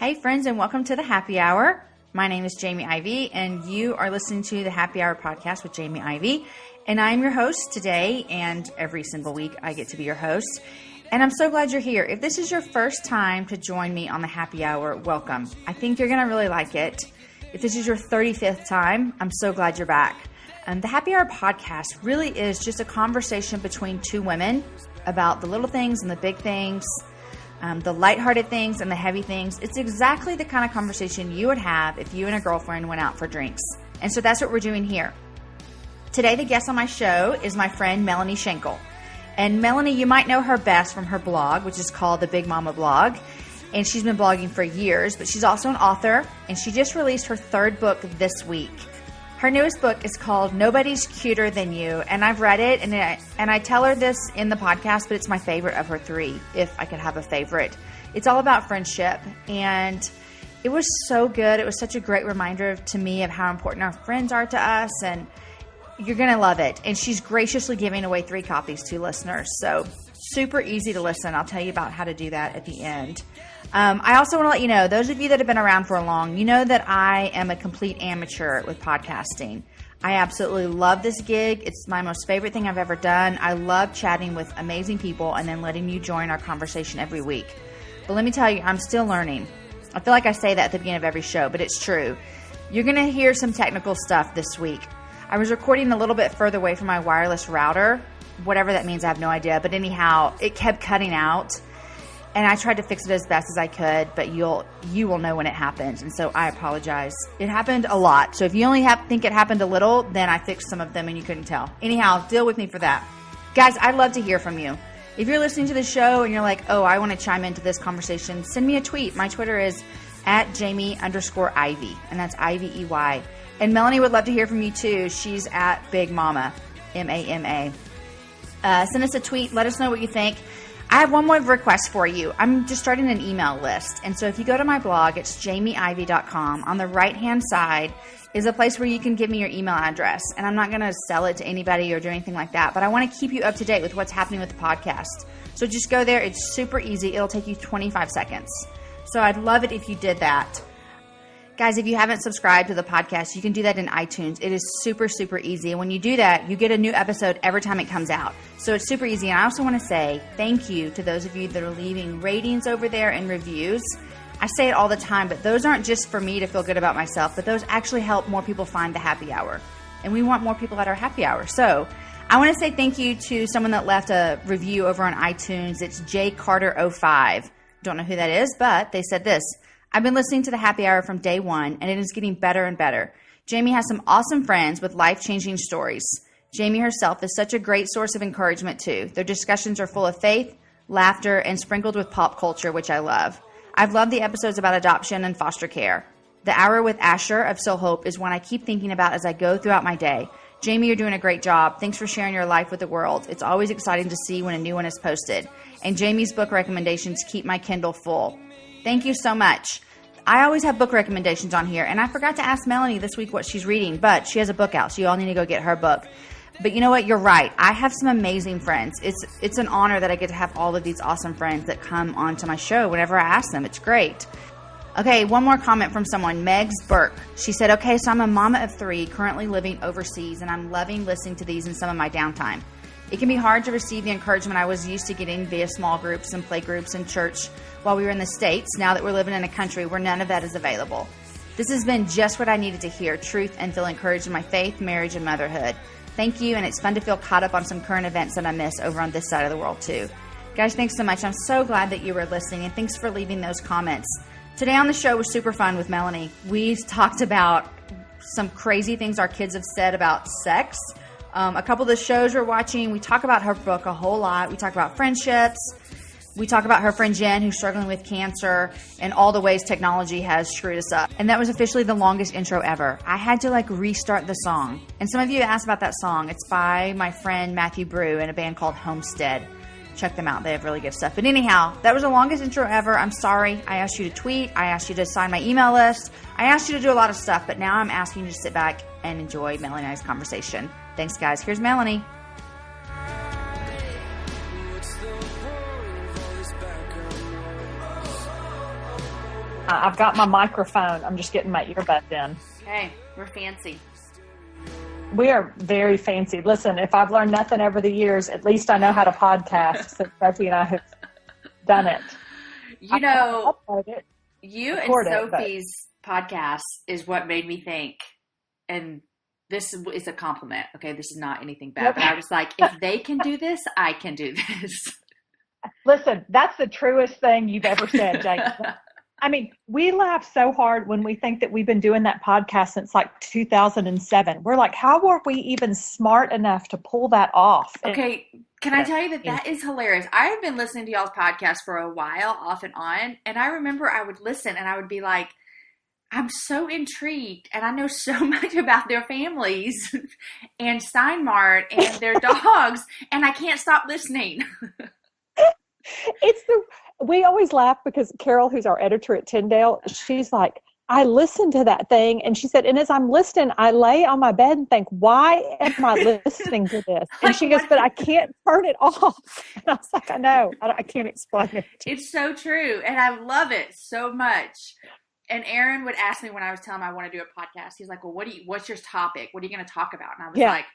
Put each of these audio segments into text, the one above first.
Hey friends, and welcome to the Happy Hour. My name is Jamie Ivey, and you are listening to the Happy Hour podcast with Jamie Ivey. And I'm your host today, and every single week I get to be your host. And I'm so glad you're here. If this is your first time to join me on the Happy Hour, welcome. I think you're going to really like it. If this is your 35th time, I'm so glad you're back. The Happy Hour podcast really is just a conversation between two women about the little things and the big things, the lighthearted things and the heavy things. It's exactly the kind of conversation you would have if you and a girlfriend went out for drinks. And so that's what we're doing here. Today, the guest on my show is my friend Melanie Shankle. And Melanie, you might know her best from her blog, which is called the Big Mama Blog. And she's been blogging for years, but she's also an author. And she just released her third book this week. Her newest book is called Nobody's Cuter Than You, and I've read it, and I tell her this in the podcast, but it's my favorite of her three, if I could have a favorite. It's all about friendship, and it was so good. It was such a great reminder to me of how important our friends are to us, and you're going to love it. And she's graciously giving away 3 copies to listeners, so super easy to listen. I'll tell you about how to do that at the end. I also want to let you know, those of you that have been around for long, you know that I am a complete amateur with podcasting. I absolutely love this gig. It's my most favorite thing I've ever done. I love chatting with amazing people and then letting you join our conversation every week. But let me tell you, I'm still learning. I feel like I say that at the beginning of every show, but it's true. You're going to hear some technical stuff this week. I was recording a little bit further away from my wireless router. Whatever that means, I have no idea. But anyhow, it kept cutting out. And I tried to fix it as best as I could, but you will know when it happens. And so I apologize. It happened a lot. So if you only think it happened a little, then I fixed some of them and you couldn't tell. Anyhow, deal with me for that. Guys, I'd love to hear from you. If you're listening to the show and you're like, oh, I want to chime into this conversation, send me a tweet. My Twitter is @Jamie_Ivey, and that's Ivey. And Melanie would love to hear from you too. She's at Big Mama, MAMA. Send us a tweet. Let us know what you think. I have one more request for you. I'm just starting an email list. And so if you go to my blog, it's jamieivey.com. On the right-hand side is a place where you can give me your email address. And I'm not going to sell it to anybody or do anything like that. But I want to keep you up to date with what's happening with the podcast. So just go there. It's super easy. It'll take you 25 seconds. So I'd love it if you did that. Guys, if you haven't subscribed to the podcast, you can do that in iTunes. It is super, super easy. And when you do that, you get a new episode every time it comes out. So it's super easy. And I also want to say thank you to those of you that are leaving ratings over there and reviews. I say it all the time, but those aren't just for me to feel good about myself, but those actually help more people find the happy hour. And we want more people at our happy hour. So I want to say thank you to someone that left a review over on iTunes. It's jcarter05. Don't know who that is, but they said this. I've been listening to the Happy Hour from day one, and it is getting better and better. Jamie has some awesome friends with life-changing stories. Jamie herself is such a great source of encouragement, too. Their discussions are full of faith, laughter, and sprinkled with pop culture, which I love. I've loved the episodes about adoption and foster care. The Hour with Asher of Still Hope is one I keep thinking about as I go throughout my day. Jamie, you're doing a great job. Thanks for sharing your life with the world. It's always exciting to see when a new one is posted. And Jamie's book recommendations keep my Kindle full. Thank you so much. I always have book recommendations on here, and I forgot to ask Melanie this week what she's reading, but she has a book out, so you all need to go get her book. But you know what? You're right. I have some amazing friends. It's an honor that I get to have all of these awesome friends that come onto my show whenever I ask them. It's great. Okay, one more comment from someone, Megs Burke. She said, okay, so I'm a mama of 3, currently living overseas, and I'm loving listening to these in some of my downtime. It can be hard to receive the encouragement I was used to getting via small groups and play groups and church while we were in the States, now that we're living in a country where none of that is available. This has been just what I needed to hear, truth and feel encouraged in my faith, marriage, and motherhood. Thank you, and it's fun to feel caught up on some current events that I miss over on this side of the world, too. Guys, thanks so much. I'm so glad that you were listening, and thanks for leaving those comments. Today on the show was super fun with Melanie. We talked about some crazy things our kids have said about sex. A couple of the shows we're watching, we talk about her book a whole lot. We talk about friendships. We talk about her friend Jen, who's struggling with cancer, and all the ways technology has screwed us up. And that was officially the longest intro ever. I had to restart the song. And some of you asked about that song. It's by my friend Matthew Brew in a band called Homestead. Check them out. They have really good stuff. But anyhow, that was the longest intro ever. I'm sorry. I asked you to tweet. I asked you to sign my email list. I asked you to do a lot of stuff. But now I'm asking you to sit back and enjoy Melanie and I's conversation. Thanks, guys. Here's Melanie. I've got my microphone. I'm just getting my earbuds in. Hey, we're fancy. We are very fancy. Listen, if I've learned nothing over the years, at least I know how to podcast since Sophie and I have done it. You know, it, you and Sophie's podcast is what made me think, and this is a compliment, okay? This is not anything bad, but I was like, if they can do this, I can do this. Listen, that's the truest thing you've ever said, Jake. I mean, we laugh so hard when we think that we've been doing that podcast since like 2007. We're like, how were we even smart enough to pull that off? Okay, can I tell you that is hilarious? I have been listening to y'all's podcast for a while, off and on, and I remember I would listen and I would be like, I'm so intrigued, and I know so much about their families and Steinmart and their dogs, and I can't stop listening. We always laugh because Carol, who's our editor at Tyndale, she's like, I listened to that thing. And she said, and as I'm listening, I lay on my bed and think, why am I listening to this? And she goes, but I can't turn it off. And I was like, I know. I can't explain it. It's so true. And I love it so much. And Aaron would ask me when I was telling him I want to do a podcast. He's like, well, what's your topic? What are you going to talk about? And I was like,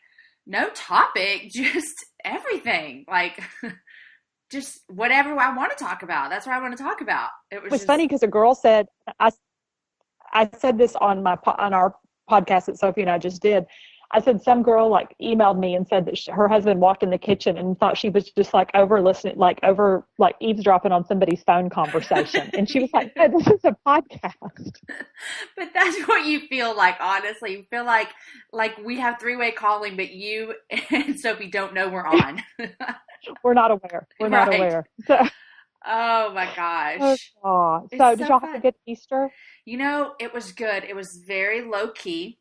no topic, just everything. Like, just whatever I want to talk about. That's what I want to talk about. It was funny because a girl said, I said this on our podcast that Sophie and I just did. I said some girl like emailed me and said that her husband walked in the kitchen and thought she was just like eavesdropping on somebody's phone conversation. And she was like, no, this is a podcast. But that's what you feel like, honestly. You feel like we have three-way calling, but you and Sophie don't know we're on. We're not aware. Not aware. So, oh my gosh. So did y'all have a good Easter? You know, it was good. It was very low key,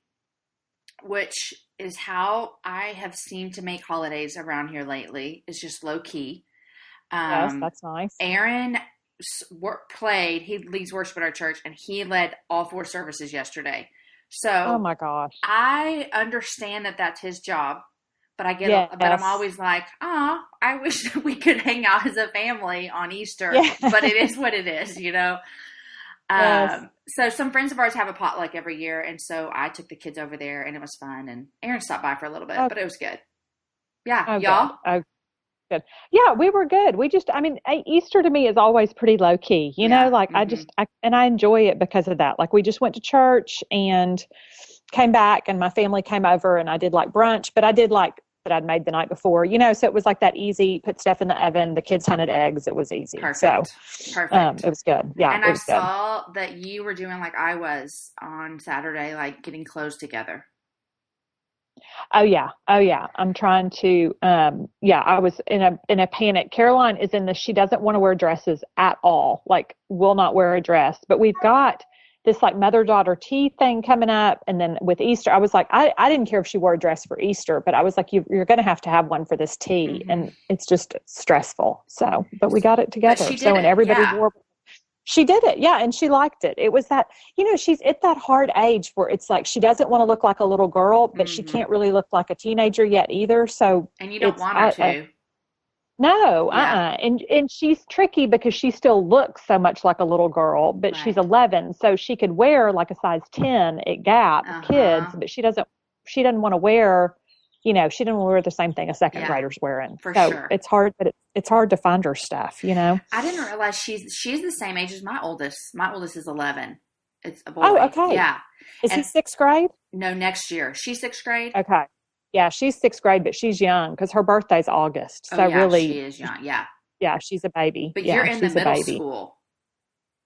which is how I have seemed to make holidays around here lately. It's just low key. Yes, that's nice. Aaron played. He leads worship at our church, and he led all 4 services yesterday. So, oh my gosh, I understand that that's his job. But but I'm always like, I wish that we could hang out as a family on Easter. Yes. But it is what it is, you know? Yes. So some friends of ours have a potluck every year. And so I took the kids over there and it was fun. And Aaron stopped by for a little bit, but it was good. Yeah. Y'all? Good. Yeah, we were good. Easter to me is always pretty low key, you know, like and I enjoy it because of that. Like we just went to church and came back and my family came over and I did like brunch, but I did like that I'd made the night before, you know, so it was like that easy, put stuff in the oven, the kids hunted eggs. It was easy. Perfect. So, it was good. Yeah. And I saw that you were doing like I was on Saturday, like getting clothes together. Oh yeah. I'm trying to, I was in a panic. Caroline is she doesn't want to wear dresses at all. Like will not wear a dress, but we've got this like mother-daughter tea thing coming up. And then with Easter, I was like, I didn't care if she wore a dress for Easter, but I was like, you're going to have one for this tea. Mm-hmm. And it's just stressful. So, but we got it together. And everybody wore. She did it. Yeah. And she liked it. It was that, you know, she's at that hard age where it's like, she doesn't want to look like a little girl, but she can't really look like a teenager yet either. So, and you don't want her to. No, And she's tricky because she still looks so much like a little girl, but she's 11, so she could wear like a size 10 at Gap kids, but she doesn't want to wear, you know, she didn't want to wear the same thing a second grader's wearing. For sure. It's hard, but it's hard to find her stuff, you know. I didn't realize she's the same age as my oldest. My oldest is 11. It's a boy. Oh, okay. Yeah. Is he 6th grade? No, next year. She's 6th grade. Okay. Yeah, she's 6th grade, but she's young because her birthday's August. So really, she is young. Yeah. Yeah, she's a baby. But you're in the middle school.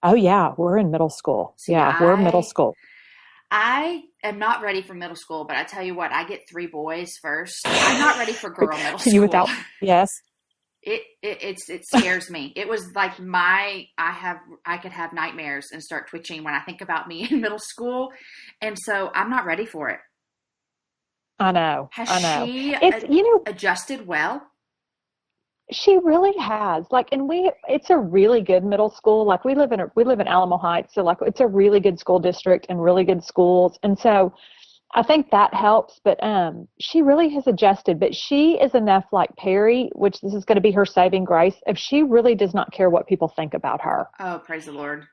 Oh yeah, we're in middle school. See, we're middle school. I am not ready for middle school, but I tell you what, I get 3 boys first. I'm not ready for girl middle school. Yes. It scares me. It was like I could have nightmares and start twitching when I think about me in middle school, and so I'm not ready for it. I know. Has she adjusted well? She really has. Like, and it's a really good middle school. Like we live in Alamo Heights. So like, it's a really good school district and really good schools. And so I think that helps, but, she really has adjusted, but she is enough like Perry, which this is going to be her saving grace. If she really does not care what people think about her. Oh, praise the Lord.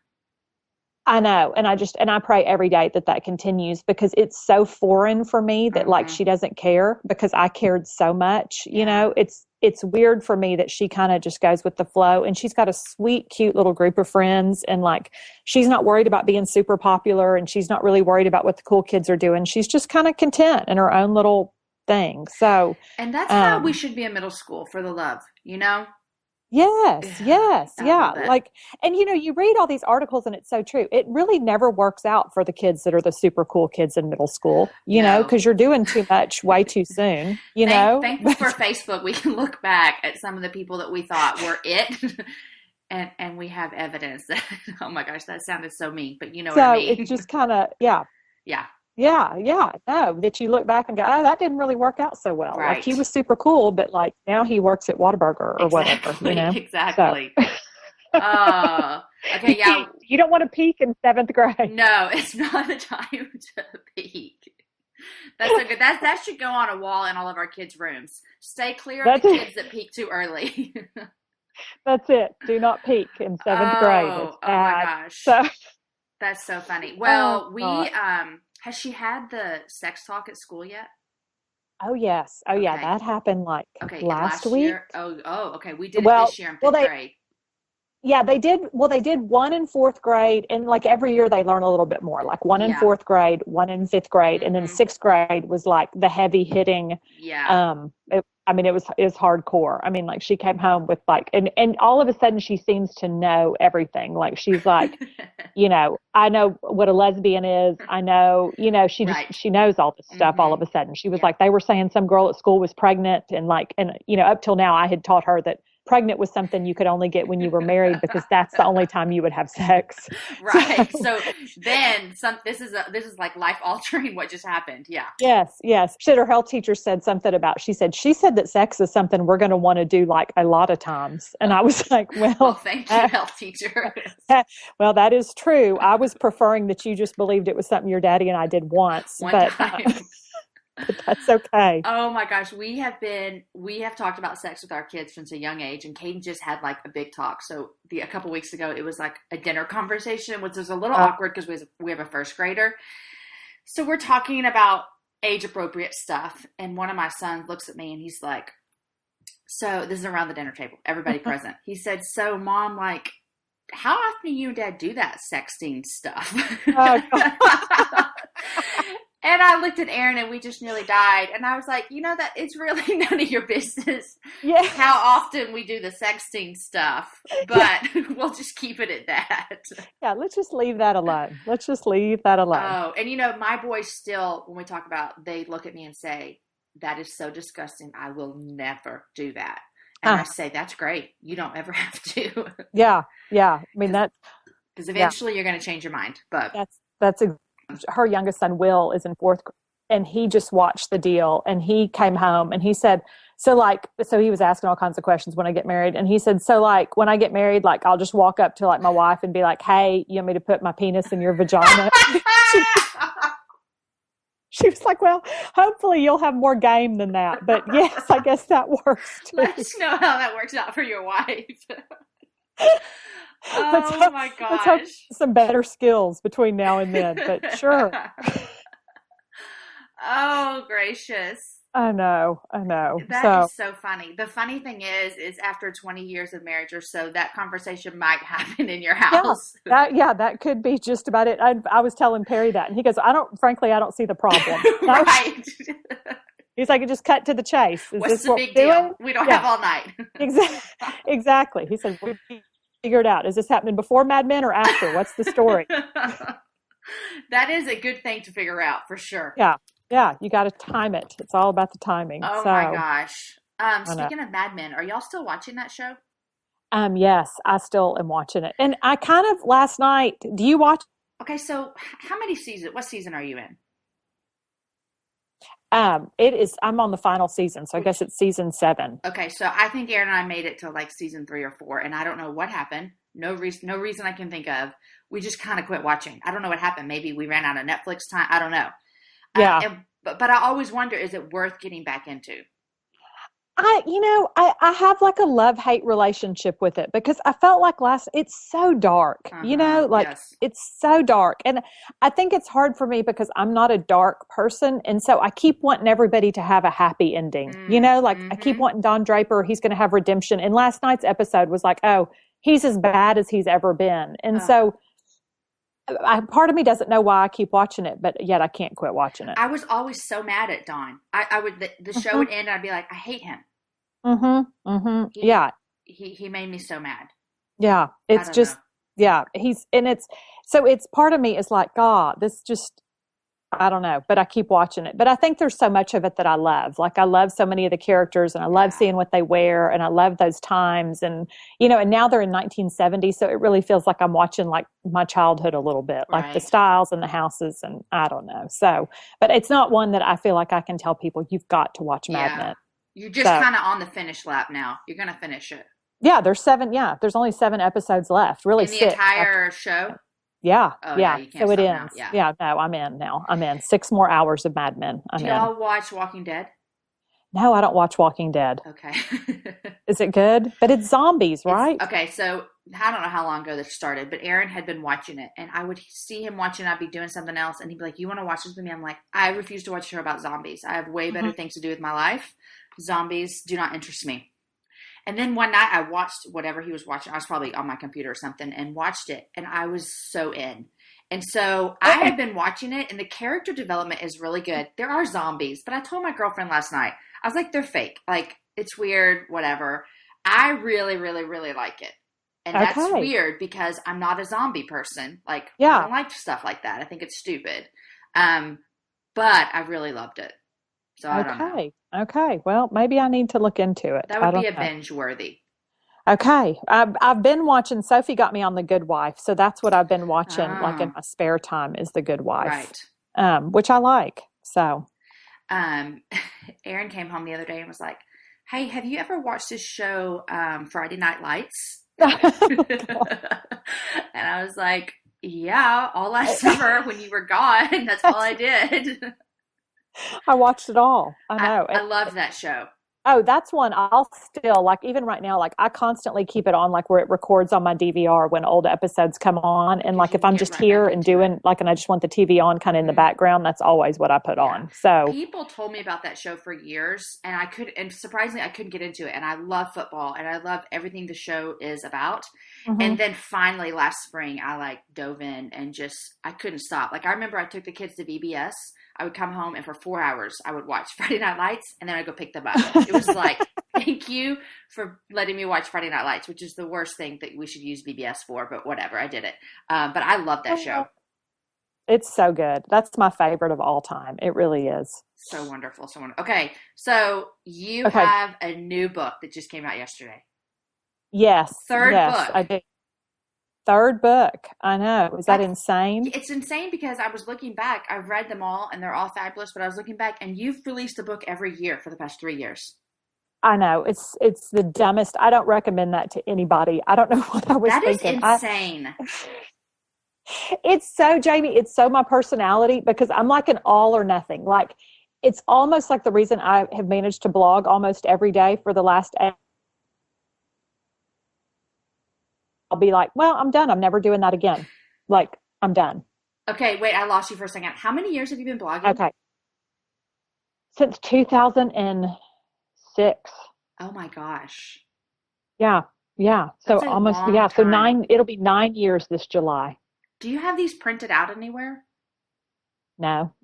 I know. And I pray every day that continues because it's so foreign for me that like she doesn't care because I cared so much, you know, it's weird for me that she kind of just goes with the flow, and she's got a sweet, cute little group of friends, and like, she's not worried about being super popular, and she's not really worried about what the cool kids are doing. She's just kind of content in her own little thing. So, and that's how we should be in middle school, for the love, you know? yes, yes, I yeah. love it. Like, and you know, you read all these articles and it's so true. It really never works out for the kids that are the super cool kids in middle school, you know, No. because you're doing too much way too soon, you know? Thankful for Facebook, we can look back at some of the people that we thought were it. And we have evidence that, oh my gosh, that sounded so mean, but you know what I So mean? it's just kind of, yeah. Yeah. Yeah, yeah, no, that you look back and go, oh, that didn't really work out so well. Right. Like, he was super cool, but like now he works at Whataburger or whatever, you know? Exactly. So. Okay, yeah. You don't want to peak in 7th grade. No, it's not the time to peak. That's so good. That should go on a wall in all of our kids' rooms. Stay clear of the kids that peak too early. That's it. Do not peak in 7th grade. It's oh my gosh. So, that's so funny. Well, has she had the sex talk at school yet? Oh yes. Oh yeah. That happened like last week. Year? Oh, okay. We did it this year in 5th grade. Yeah, they did. Well, they did 1 in 4th grade, and like every year they learn a little bit more. Like 1 in 4th grade, 1 in 5th grade, and then 6th grade was like the heavy hitting. Yeah. It was hardcore. I mean, like, she came home with like, and all of a sudden she seems to know everything. Like, she's like, you know, I know what a lesbian is. I know, you know, she knows all this stuff all of a sudden. She was like, they were saying some girl at school was pregnant, and like, and you know, up till now I had taught her that pregnant was something you could only get when you were married because that's the only time you would have sex. Right. So then this is like life altering what just happened. Yeah. Yes. She said her health teacher said something about, she said that sex is something we're going to want to do like a lot of times. And I was like, well, thank you, health teacher. Well, that is true. I was preferring that you just believed it was something your daddy and I did once. One but time. But that's okay. Oh my gosh, we have talked about sex with our kids since a young age, and Caden just had like a big talk. So a couple weeks ago, it was like a dinner conversation, which was a little awkward because we have a 1st grader. So we're talking about age appropriate stuff, and one of my sons looks at me and he's like, "So this is around the dinner table, everybody present." He said, "So Mom, like, how often do you and Dad do that sexting stuff?" And I looked at Aaron and we just nearly died. And I was like, you know, that it's really none of your business how often we do the sexting stuff. But we'll just keep it at that. Yeah, let's just leave that alone. Oh, and you know, my boys still, when we talk about, they look at me and say, that is so disgusting. I will never do that. And I say, that's great. You don't ever have to. Yeah. I mean, that's... Because eventually you're going to change your mind. But that's her youngest son, Will, is in 4th grade, and he just watched the deal, and he came home and he said, so he was asking all kinds of questions when I get married. And he said, so like, when I get married, like, I'll just walk up to like my wife and be like, hey, you want me to put my penis in your vagina? She was like, well, hopefully you'll have more game than that. But yes, I guess that works too. Let us know how that works out for your wife. My gosh. Let's hope some better skills between now and then, but sure. Oh, gracious. I know. That is so funny. The funny thing is after 20 years of marriage or so, that conversation might happen in your house. That could be just about it. I was telling Perry that, and he goes, I don't see the problem. Right. He's like, just cut to the chase. What's the big deal? We don't have all night. Exactly. He said, we figure it out. Is this happening before Mad Men or after? What's the story? That is a good thing to figure out for sure. Yeah, you got to time it. It's all about the timing. Oh my gosh. Speaking of Mad Men, are y'all still watching that show? Yes, I still am watching it. And I kind of last night, do you watch? Okay, so what season are you in? It is, I'm on the final season, so I guess it's season 7. Okay, so I think Aaron and I made it to like season 3 or 4, and I don't know what happened. No reason I can think of. We just kind of quit watching. I don't know what happened. Maybe we ran out of Netflix time. I don't know. Yeah. But I always wonder, is it worth getting back into? I have like a love-hate relationship with it because I felt like it's so dark, like Yes. it's so dark. And I think it's hard for me because I'm not a dark person. And so I keep wanting everybody to have a happy ending, like I keep wanting Don Draper, he's going to have redemption. And last night's episode was like, oh, he's as bad as he's ever been. And so part of me doesn't know why I keep watching it, but yet I can't quit watching it. I was always so mad at Don. I would, the show would end and I'd be like, I hate him. Yeah. He made me so mad. Yeah. It's just, yeah. It's part of me is like, God, this just, I don't know, but I keep watching it. But I think there's so much of it that I love. Like I love so many of the characters and I love seeing what they wear and I love those times and, and now they're in 1970. So it really feels like I'm watching like my childhood a little bit, like the styles and the houses and I don't know. So, but it's not one that I feel like I can tell people you've got to watch Mad Men. You're just kind of on the finish lap now. You're going to finish it. Yeah. There's only 7 episodes left. Really, in the entire show. Yeah. Oh, yeah. You can't so it stop ends. now. Yeah. No, I'm in now. I'm in 6 more hours of Mad Men. Do y'all watch Walking Dead? No, I don't watch Walking Dead. Okay. Is it good? But it's zombies, right? Okay. So I don't know how long ago this started, but Aaron had been watching it and I would see him watching. I'd be doing something else and he'd be like, you want to watch this with me? I'm like, I refuse to watch a show about zombies. I have way better things to do with my life. Zombies do not interest me. And then one night I watched whatever he was watching. I was probably on my computer or something and watched it. And I was so in. And so I had been watching it and the character development is really good. There are zombies, but I told my girlfriend last night, I was like, they're fake. Like, it's weird, whatever. I really, really, really like it. And that's weird because I'm not a zombie person. Like, I don't like stuff like that. I think it's stupid. But I really loved it. So I don't know. Okay. Well, maybe I need to look into it. That would be a binge worthy. Okay. I've been watching, Sophie got me on The Good Wife. So that's what I've been watching like in my spare time is The Good Wife. Right. Which I like. So. Aaron came home the other day and was like, hey, have you ever watched this show, Friday Night Lights? And I was like, yeah, all last summer when you were gone. That's all I did. I watched it all. I know. I loved that show. Oh, that's one I'll still, like, even right now, like, I constantly keep it on, like, where it records on my DVR when old episodes come on. And, like, if I'm just here and doing, like, and I just want the TV on kind of in the background, that's always what I put on. So people told me about that show for years, and surprisingly, I couldn't get into it. And I love football, and I love everything the show is about. And then finally, last spring, I, like, dove in and just, I couldn't stop. Like, I remember I took the kids to VBS. I would come home and for 4 hours I would watch Friday Night Lights and then I'd go pick them up. It was like, thank you for letting me watch Friday Night Lights, which is the worst thing that we should use VBS for, but whatever, I did it. But I love that show. It's so good. That's my favorite of all time. It really is. So wonderful. So wonderful. Okay. So you have a new book that just came out yesterday. Yes. Third book. I did. Third book. I know. Is that insane? It's insane because I was looking back. I've read them all and they're all fabulous, but I was looking back and you've released a book every year for the past 3 years. I know. It's the dumbest. I don't recommend that to anybody. I don't know what I was thinking. That is insane. It's so, Jamie, it's so my personality because I'm like an all or nothing. Like, it's almost like the reason I have managed to blog almost every day for the last 8. I'll be like, well, I'm done. I'm never doing that again. Like, I'm done. Okay, wait, I lost you for a second. How many years have you been blogging? Okay. Since 2006. Oh my gosh. Yeah. So almost, so 9, it'll be 9 years this July. Do you have these printed out anywhere? No.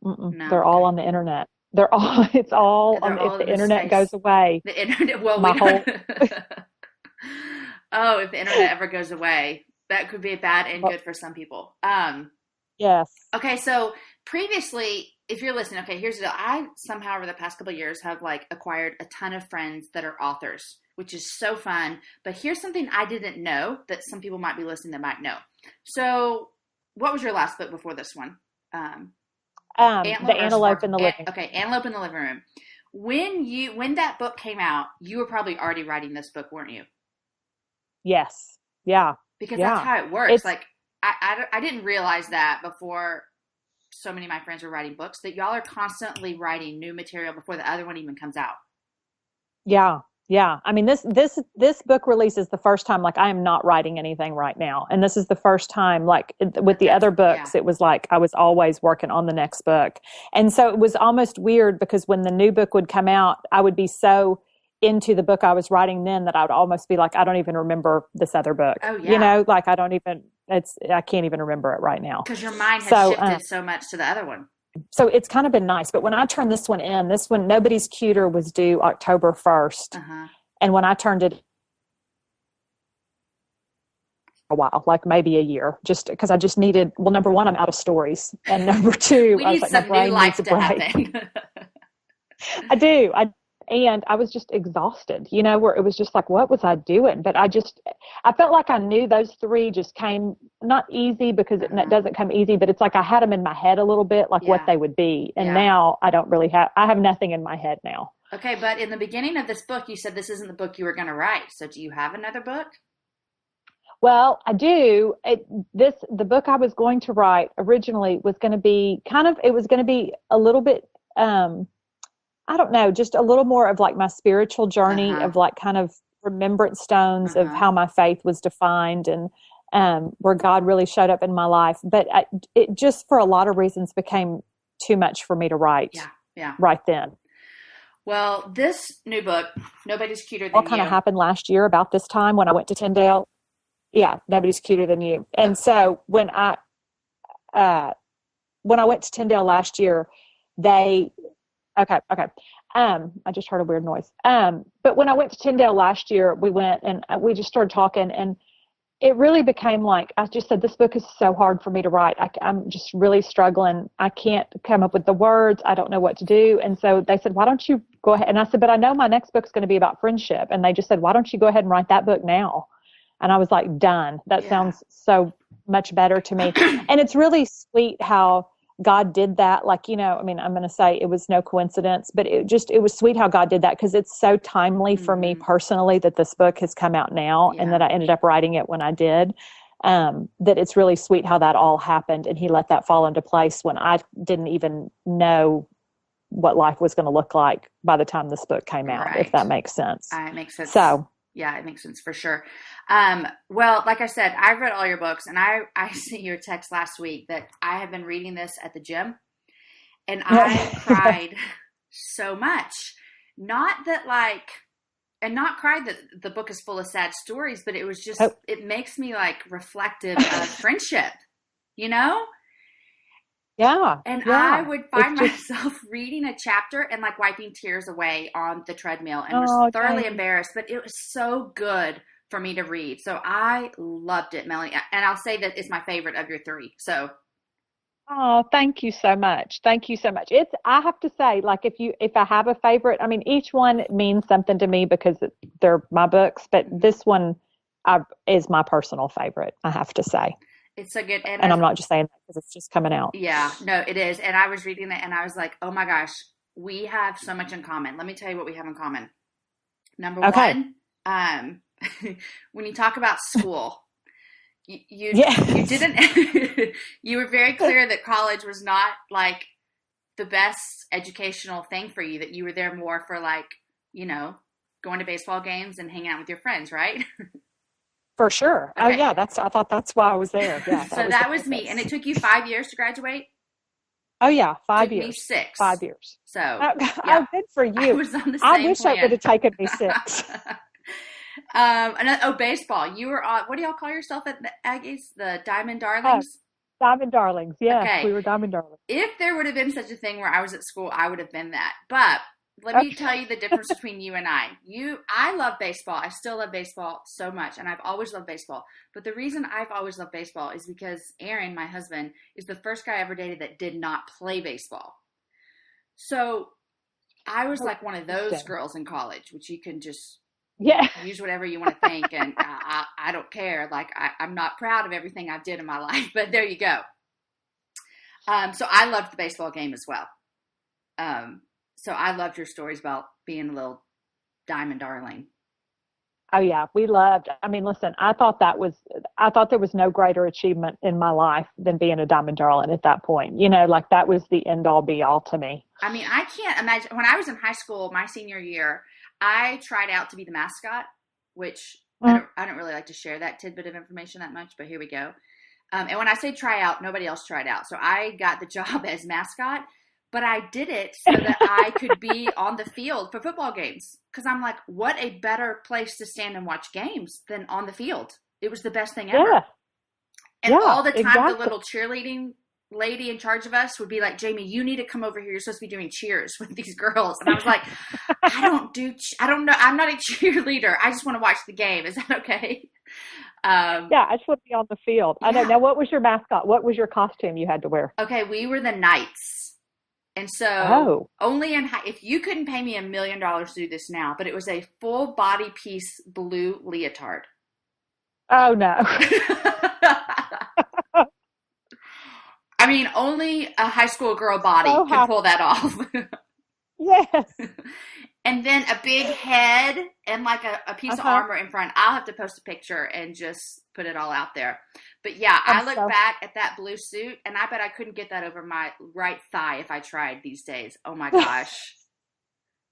They're all on the internet. It's all on, if the internet goes away. The internet, well, oh, if the internet ever goes away, that could be bad and good for some people. Yes. Okay, so previously, if you're listening, okay, here's the deal. I somehow over the past couple of years have like acquired a ton of friends that are authors, which is so fun. But here's something I didn't know that some people might be listening that might know. So what was your last book before this one? The Antelope in the Living Room. Okay, Antelope in the Living Room. When that book came out, you were probably already writing this book, weren't you? Yes. Yeah. Because that's how it works. Like, I didn't realize that before so many of my friends were writing books, that y'all are constantly writing new material before the other one even comes out. Yeah. Yeah. I mean, this book release is the first time, like, I am not writing anything right now. And this is the first time, like, with the other books, Yeah. it was like I was always working on the next book. And so it was almost weird because when the new book would come out, I would be so into the book I was writing then that I would almost be like, I don't even remember this other book. Oh, yeah. Like, I can't even remember it right now. Because your mind has So, shifted so much to the other one. so it's kind of been nice. But when I turned this one, Nobody's Cuter was due October 1st. Uh-huh. And when I turned it a while, like maybe a year, just because I just needed, well, number one, I'm out of stories. And number two, We I was need like, some my brain new life needs a to break. happen. I do. And I was just exhausted, where it was just like, what was I doing? But I felt like I knew those three just came not easy because it doesn't come easy, but it's like I had them in my head a little bit, like what they would be. And now I have nothing in my head now. Okay. But in the beginning of this book, you said this isn't the book you were going to write. So do you have another book? Well, I do. The book I was going to write originally was going to be it was going to be a little bit, I don't know, just a little more of like my spiritual journey of like kind of remembrance stones of how my faith was defined and where God really showed up in my life. But it just for a lot of reasons became too much for me to write right then. Well, this new book, Nobody's Cuter Than You. What kind of happened last year about this time when I went to Tyndale? Yeah, Nobody's Cuter Than You. And so when I went to Tyndale last year, Okay. I just heard a weird noise. But when I went to Tyndale last year, we went and we just started talking, and it really became like, I just said, this book is so hard for me to write. I'm just really struggling. I can't come up with the words. I don't know what to do. And so they said, why don't you go ahead? And I said, but I know my next book's going to be about friendship. And they just said, why don't you go ahead and write that book now? And I was like, done. That sounds so much better to me. And it's really sweet how God did that. Like, I mean, I'm going to say it was no coincidence, but it was sweet how God did that because it's so timely for me personally that this book has come out now and that I ended up writing it when I did, that it's really sweet how that all happened. And he let that fall into place when I didn't even know what life was going to look like by the time this book came out, if that makes sense. It makes sense. So, yeah, it makes sense for sure. Well, like I said, I've read all your books, and I sent you a text last week that I have been reading this at the gym, and I cried so much. Not cried that the book is full of sad stories, but it was just, it makes me like reflective of friendship, Yeah. And I would find myself reading a chapter and like wiping tears away on the treadmill and was thoroughly embarrassed, but it was so good for me to read. So I loved it, Melanie. And I'll say that it's my favorite of your three. So. Oh, thank you so much. Thank you so much. I have to say, like, if I have a favorite, I mean, each one means something to me because they're my books, but this one is my personal favorite, I have to say. It's so good. And I'm not just saying that because it's just coming out. Yeah, no, it is. And I was reading it and I was like, oh my gosh, we have so much in common. Let me tell you what we have in common. Number one, when you talk about school, you didn't, you were very clear that college was not like the best educational thing for you, that you were there more for like, going to baseball games and hanging out with your friends, right? For sure. Okay. Oh yeah. I thought that's why I was there. Yeah. So that was me. And it took you 5 years to graduate? Oh yeah. 5 years. Me 6. 5 years. So oh, good for you. I was on the same wish plan. It would have taken me 6. Baseball. You were on, what do y'all call yourself at the Aggies? The Diamond Darlings? Diamond Darlings. Yeah. Okay. We were Diamond Darlings. If there would have been such a thing where I was at school, I would have been that. But let me tell you the difference between you and I. I love baseball. I still love baseball so much, and I've always loved baseball. But the reason I've always loved baseball is because Aaron, my husband, is the first guy I ever dated that did not play baseball. So I was like one of those girls in college, which you can just use whatever you want to think, and I don't care. Like I'm not proud of everything I've did in my life, but there you go. So I loved the baseball game as well. So I loved your stories about being a little diamond darling. Oh yeah, we loved. I mean, listen, I thought there was no greater achievement in my life than being a Diamond Darling at that point. Like that was the end all be all to me. I mean, I can't imagine. When I was in high school, my senior year, I tried out to be the mascot, which I don't really like to share that tidbit of information that much, but here we go. And when I say try out, nobody else tried out. So I got the job as mascot, but I did it so that I could be on the field for football games. Because I'm like, what a better place to stand and watch games than on the field. It was the best thing ever. Yeah. And all the time, exactly. the little cheerleading lady in charge of us would be like, Jamie, you need to come over here. You're supposed to be doing cheers with these girls. And I was like, I don't know. I'm not a cheerleader. I just want to watch the game. Is that okay? Yeah, I just want to be on the field. I don't know. What was your mascot? What was your costume you had to wear? Okay, we were the Knights. And so only if you couldn't pay me $1 million to do this now, but it was a full body piece blue leotard. Oh no. I mean, only a high school girl body can pull that off. Yes. And then a big head and like a piece of armor in front. I'll have to post a picture and just put it all out there. But yeah, I look back at that blue suit and I bet I couldn't get that over my right thigh if I tried these days. Oh my gosh.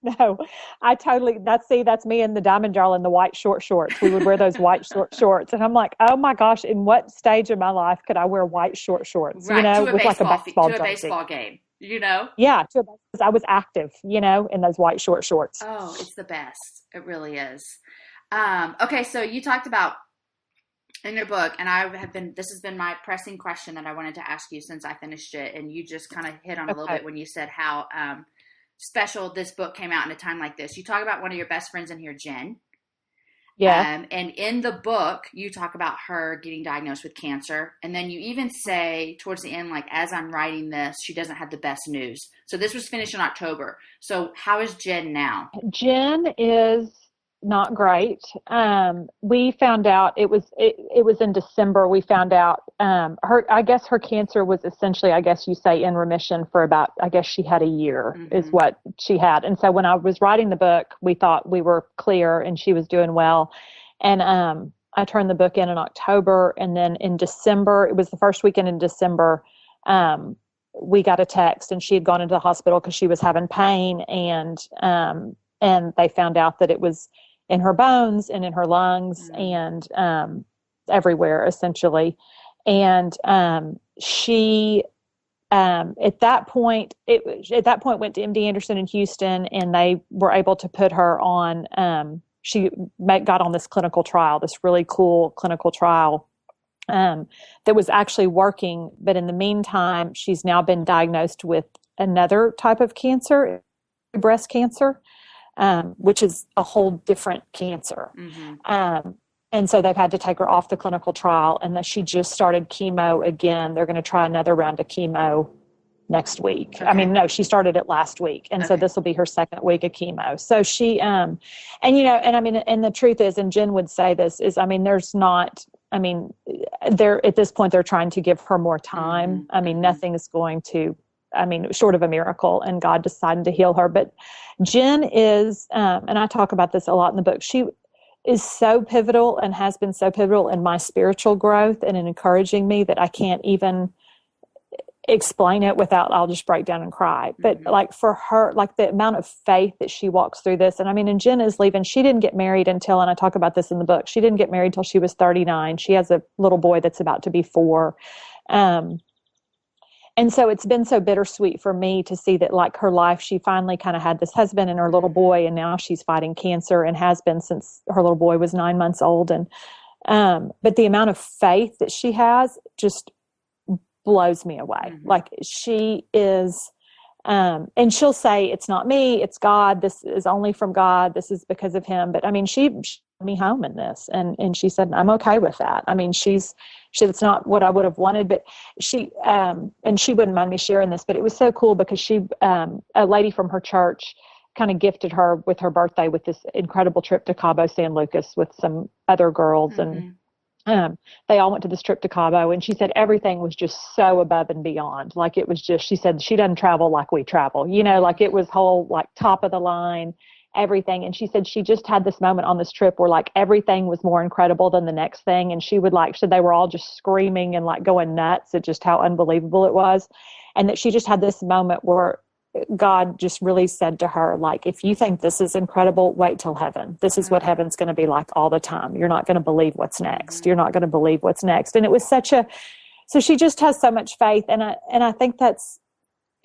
No, that's me and the Diamond Darling, the white shorts. We would wear those white shorts. And I'm like, oh my gosh, in what stage of my life could I wear white shorts, right, with like a baseball to a baseball game, Yeah, because I was active, in those white shorts. Oh, it's the best. It really is. Okay, so you talked about in your book, and this has been my pressing question that I wanted to ask you since I finished it, and you just kind of hit on a little bit when you said how special this book came out in a time like this. You talk about one of your best friends in here, Jen. Yeah. And in the book, you talk about her getting diagnosed with cancer. And then you even say towards the end, like, as I'm writing this, she doesn't have the best news. So this was finished in October. So how is Jen now? Jen is not great. We found out it was in December. We found out her cancer was essentially, I guess you say, in remission for about, I guess she had a year is what she had. And so when I was writing the book, we thought we were clear and she was doing well. And I turned the book in October, and then in December, it was the first weekend in December, we got a text and she had gone into the hospital because she was having pain, and they found out that it was in her bones and in her lungs and everywhere essentially. And she at that point went to MD Anderson in Houston, and they were able to put her on. She got on this clinical trial, this really cool clinical trial that was actually working. But in the meantime, she's now been diagnosed with another type of cancer, breast cancer. Which is a whole different cancer. And so they've had to take her off the clinical trial, and that she just started chemo again. They're going to try another round of chemo next week. Okay. I mean, no, she started it last week. And so this will be her second week of chemo. So she, and the truth is, and Jen would say this, is, I mean, they're at this point, they're trying to give her more time. I mean, nothing is going to, short of a miracle and God deciding to heal her. But Jen is, and I talk about this a lot in the book, she is so pivotal and has been so pivotal in my spiritual growth and in encouraging me that I can't even explain it without, I'll just break down and cry. But like for her, like the amount of faith that she walks through this. And Jen is leaving. She didn't get married until, and I talk about this in the book, she didn't get married until she was 39. She has a little boy that's about to be 4. And so it's been so bittersweet for me to see that, like, her life, she finally kind of had this husband and her little boy, and now she's fighting cancer and has been since her little boy was 9 months old. And, but the amount of faith that she has just blows me away. Like, she is, and she'll say, it's not me, it's God. This is only from God. This is because of him. But she brought me home in this. And she said, I'm okay with that. It's not what I would have wanted, but she, and she wouldn't mind me sharing this, but it was so cool because she, a lady from her church kind of gifted her with her birthday with this incredible trip to Cabo San Lucas with some other girls. And they all went to this trip to Cabo, and she said everything was just so above and beyond. Like, it was just, she said she doesn't travel like we travel, like it was whole, like, top of the line. everything. And she said she just had this moment on this trip where like everything was more incredible than the next thing. And she would like, so they were all just screaming and like going nuts at just how unbelievable it was. And that she just had this moment where God just really said to her, like, if you think this is incredible, wait till heaven. This is what heaven's going to be like all the time. You're not going to believe what's next. You're not going to believe what's next. And it was so she just has so much faith. And I think that's,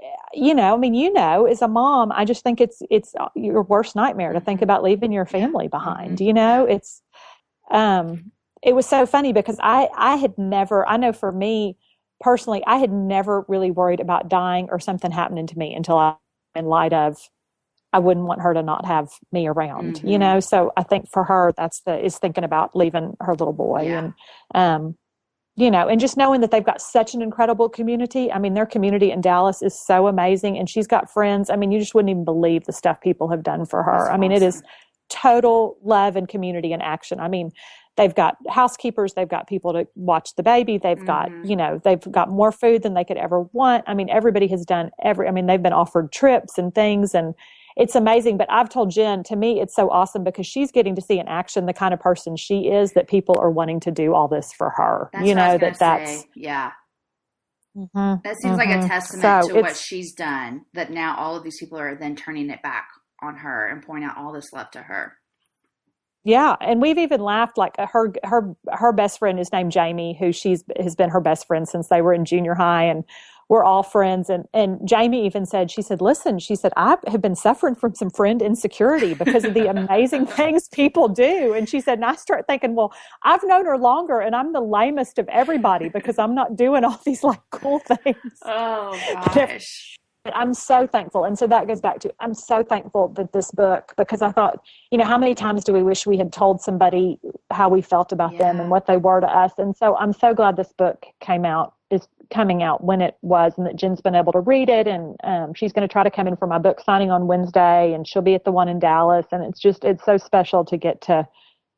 I mean, as a mom, I just think it's your worst nightmare to think about leaving your family behind. It's, it was so funny because I had never, I know for me personally, I had never really worried about dying or something happening to me until in light of, I wouldn't want her to not have me around, So I think for her, is thinking about leaving her little boy and, and just knowing that they've got such an incredible community. I mean, their community in Dallas is so amazing, and she's got friends. I mean, you just wouldn't even believe the stuff people have done for her. That's I mean, awesome. it is total love and community in action. I mean, they've got housekeepers, they've got people to watch the baby. They've got, they've got more food than they could ever want. I mean, everybody has done they've been offered trips and things, and it's amazing. But I've told Jen, to me, it's so awesome because she's getting to see in action the kind of person she is, that people are wanting to do all this for her. That's yeah. That seems like a testament to what she's done, that now all of these people are then turning it back on her and pointing out all this love to her. Yeah. And we've even laughed, like her best friend is named Jamie, who has been her best friend since they were in junior high, and we're all friends. And Jamie even said, listen, I have been suffering from some friend insecurity because of the amazing things people do. And she said, and I start thinking, well, I've known her longer and I'm the lamest of everybody because I'm not doing all these like cool things. Oh gosh. I'm so thankful. And so that goes back to, I'm so thankful that this book, because I thought, how many times do we wish we had told somebody how we felt about them and what they were to us? And so I'm so glad this book is coming out when it was, and that Jen's been able to read it. And she's going to try to come in for my book signing on Wednesday, and she'll be at the one in Dallas. And it's so special to get to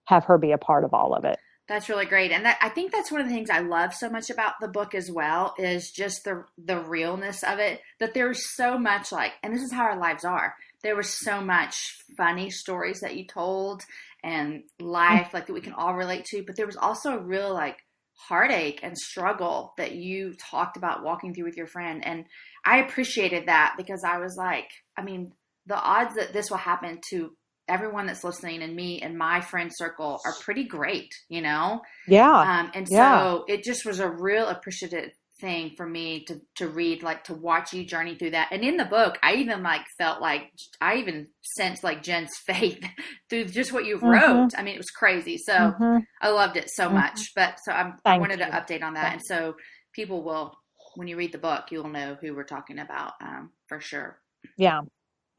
have her be a part of all of it. That's really great. And I think that's one of the things I love so much about the book as well, is just the realness of it, that there's so much and this is how our lives are. There was so much funny stories that you told and life that we can all relate to, but there was also a real heartache and struggle that you talked about walking through with your friend. And I appreciated that, because I was the odds that this will happen to everyone that's listening and me and my friend circle are pretty great, Yeah. So it just was a real appreciative thing for me to read, to watch you journey through that. And in the book, I even felt like I even sensed Jen's faith through just what you wrote. I mean, it was crazy. So I loved it so much. But so I wanted to update on that. And so people will, when you read the book, you'll know who we're talking about for sure. Yeah.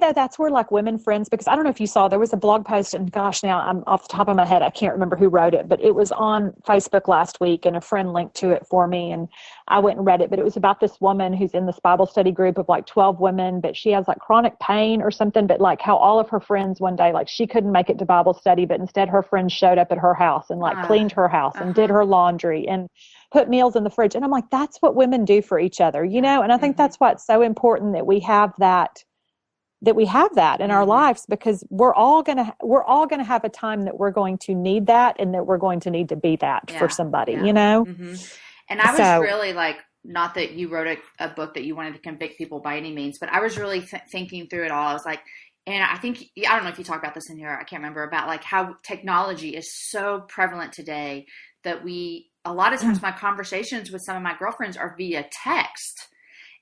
That's where women friends, because I don't know if you saw, there was a blog post, and gosh, now I'm off the top of my head, I can't remember who wrote it, but it was on Facebook last week, and a friend linked to it for me, and I went and read it. But it was about this woman who's in this Bible study group of 12 women, but she has chronic pain or something, but how all of her friends one day, she couldn't make it to Bible study, but instead her friends showed up at her house and cleaned her house and did her laundry and put meals in the fridge. And I'm like, that's what women do for each other, and I think that's why it's so important that we have that in our lives, because we're all going to have a time that we're going to need that, and that we're going to need to be that for somebody, And I was really not that you wrote a book that you wanted to convict people by any means, but I was really thinking through it all. I was and I think, I don't know if you talk about this in here, I can't remember, about how technology is so prevalent today that a lot of times my conversations with some of my girlfriends are via text.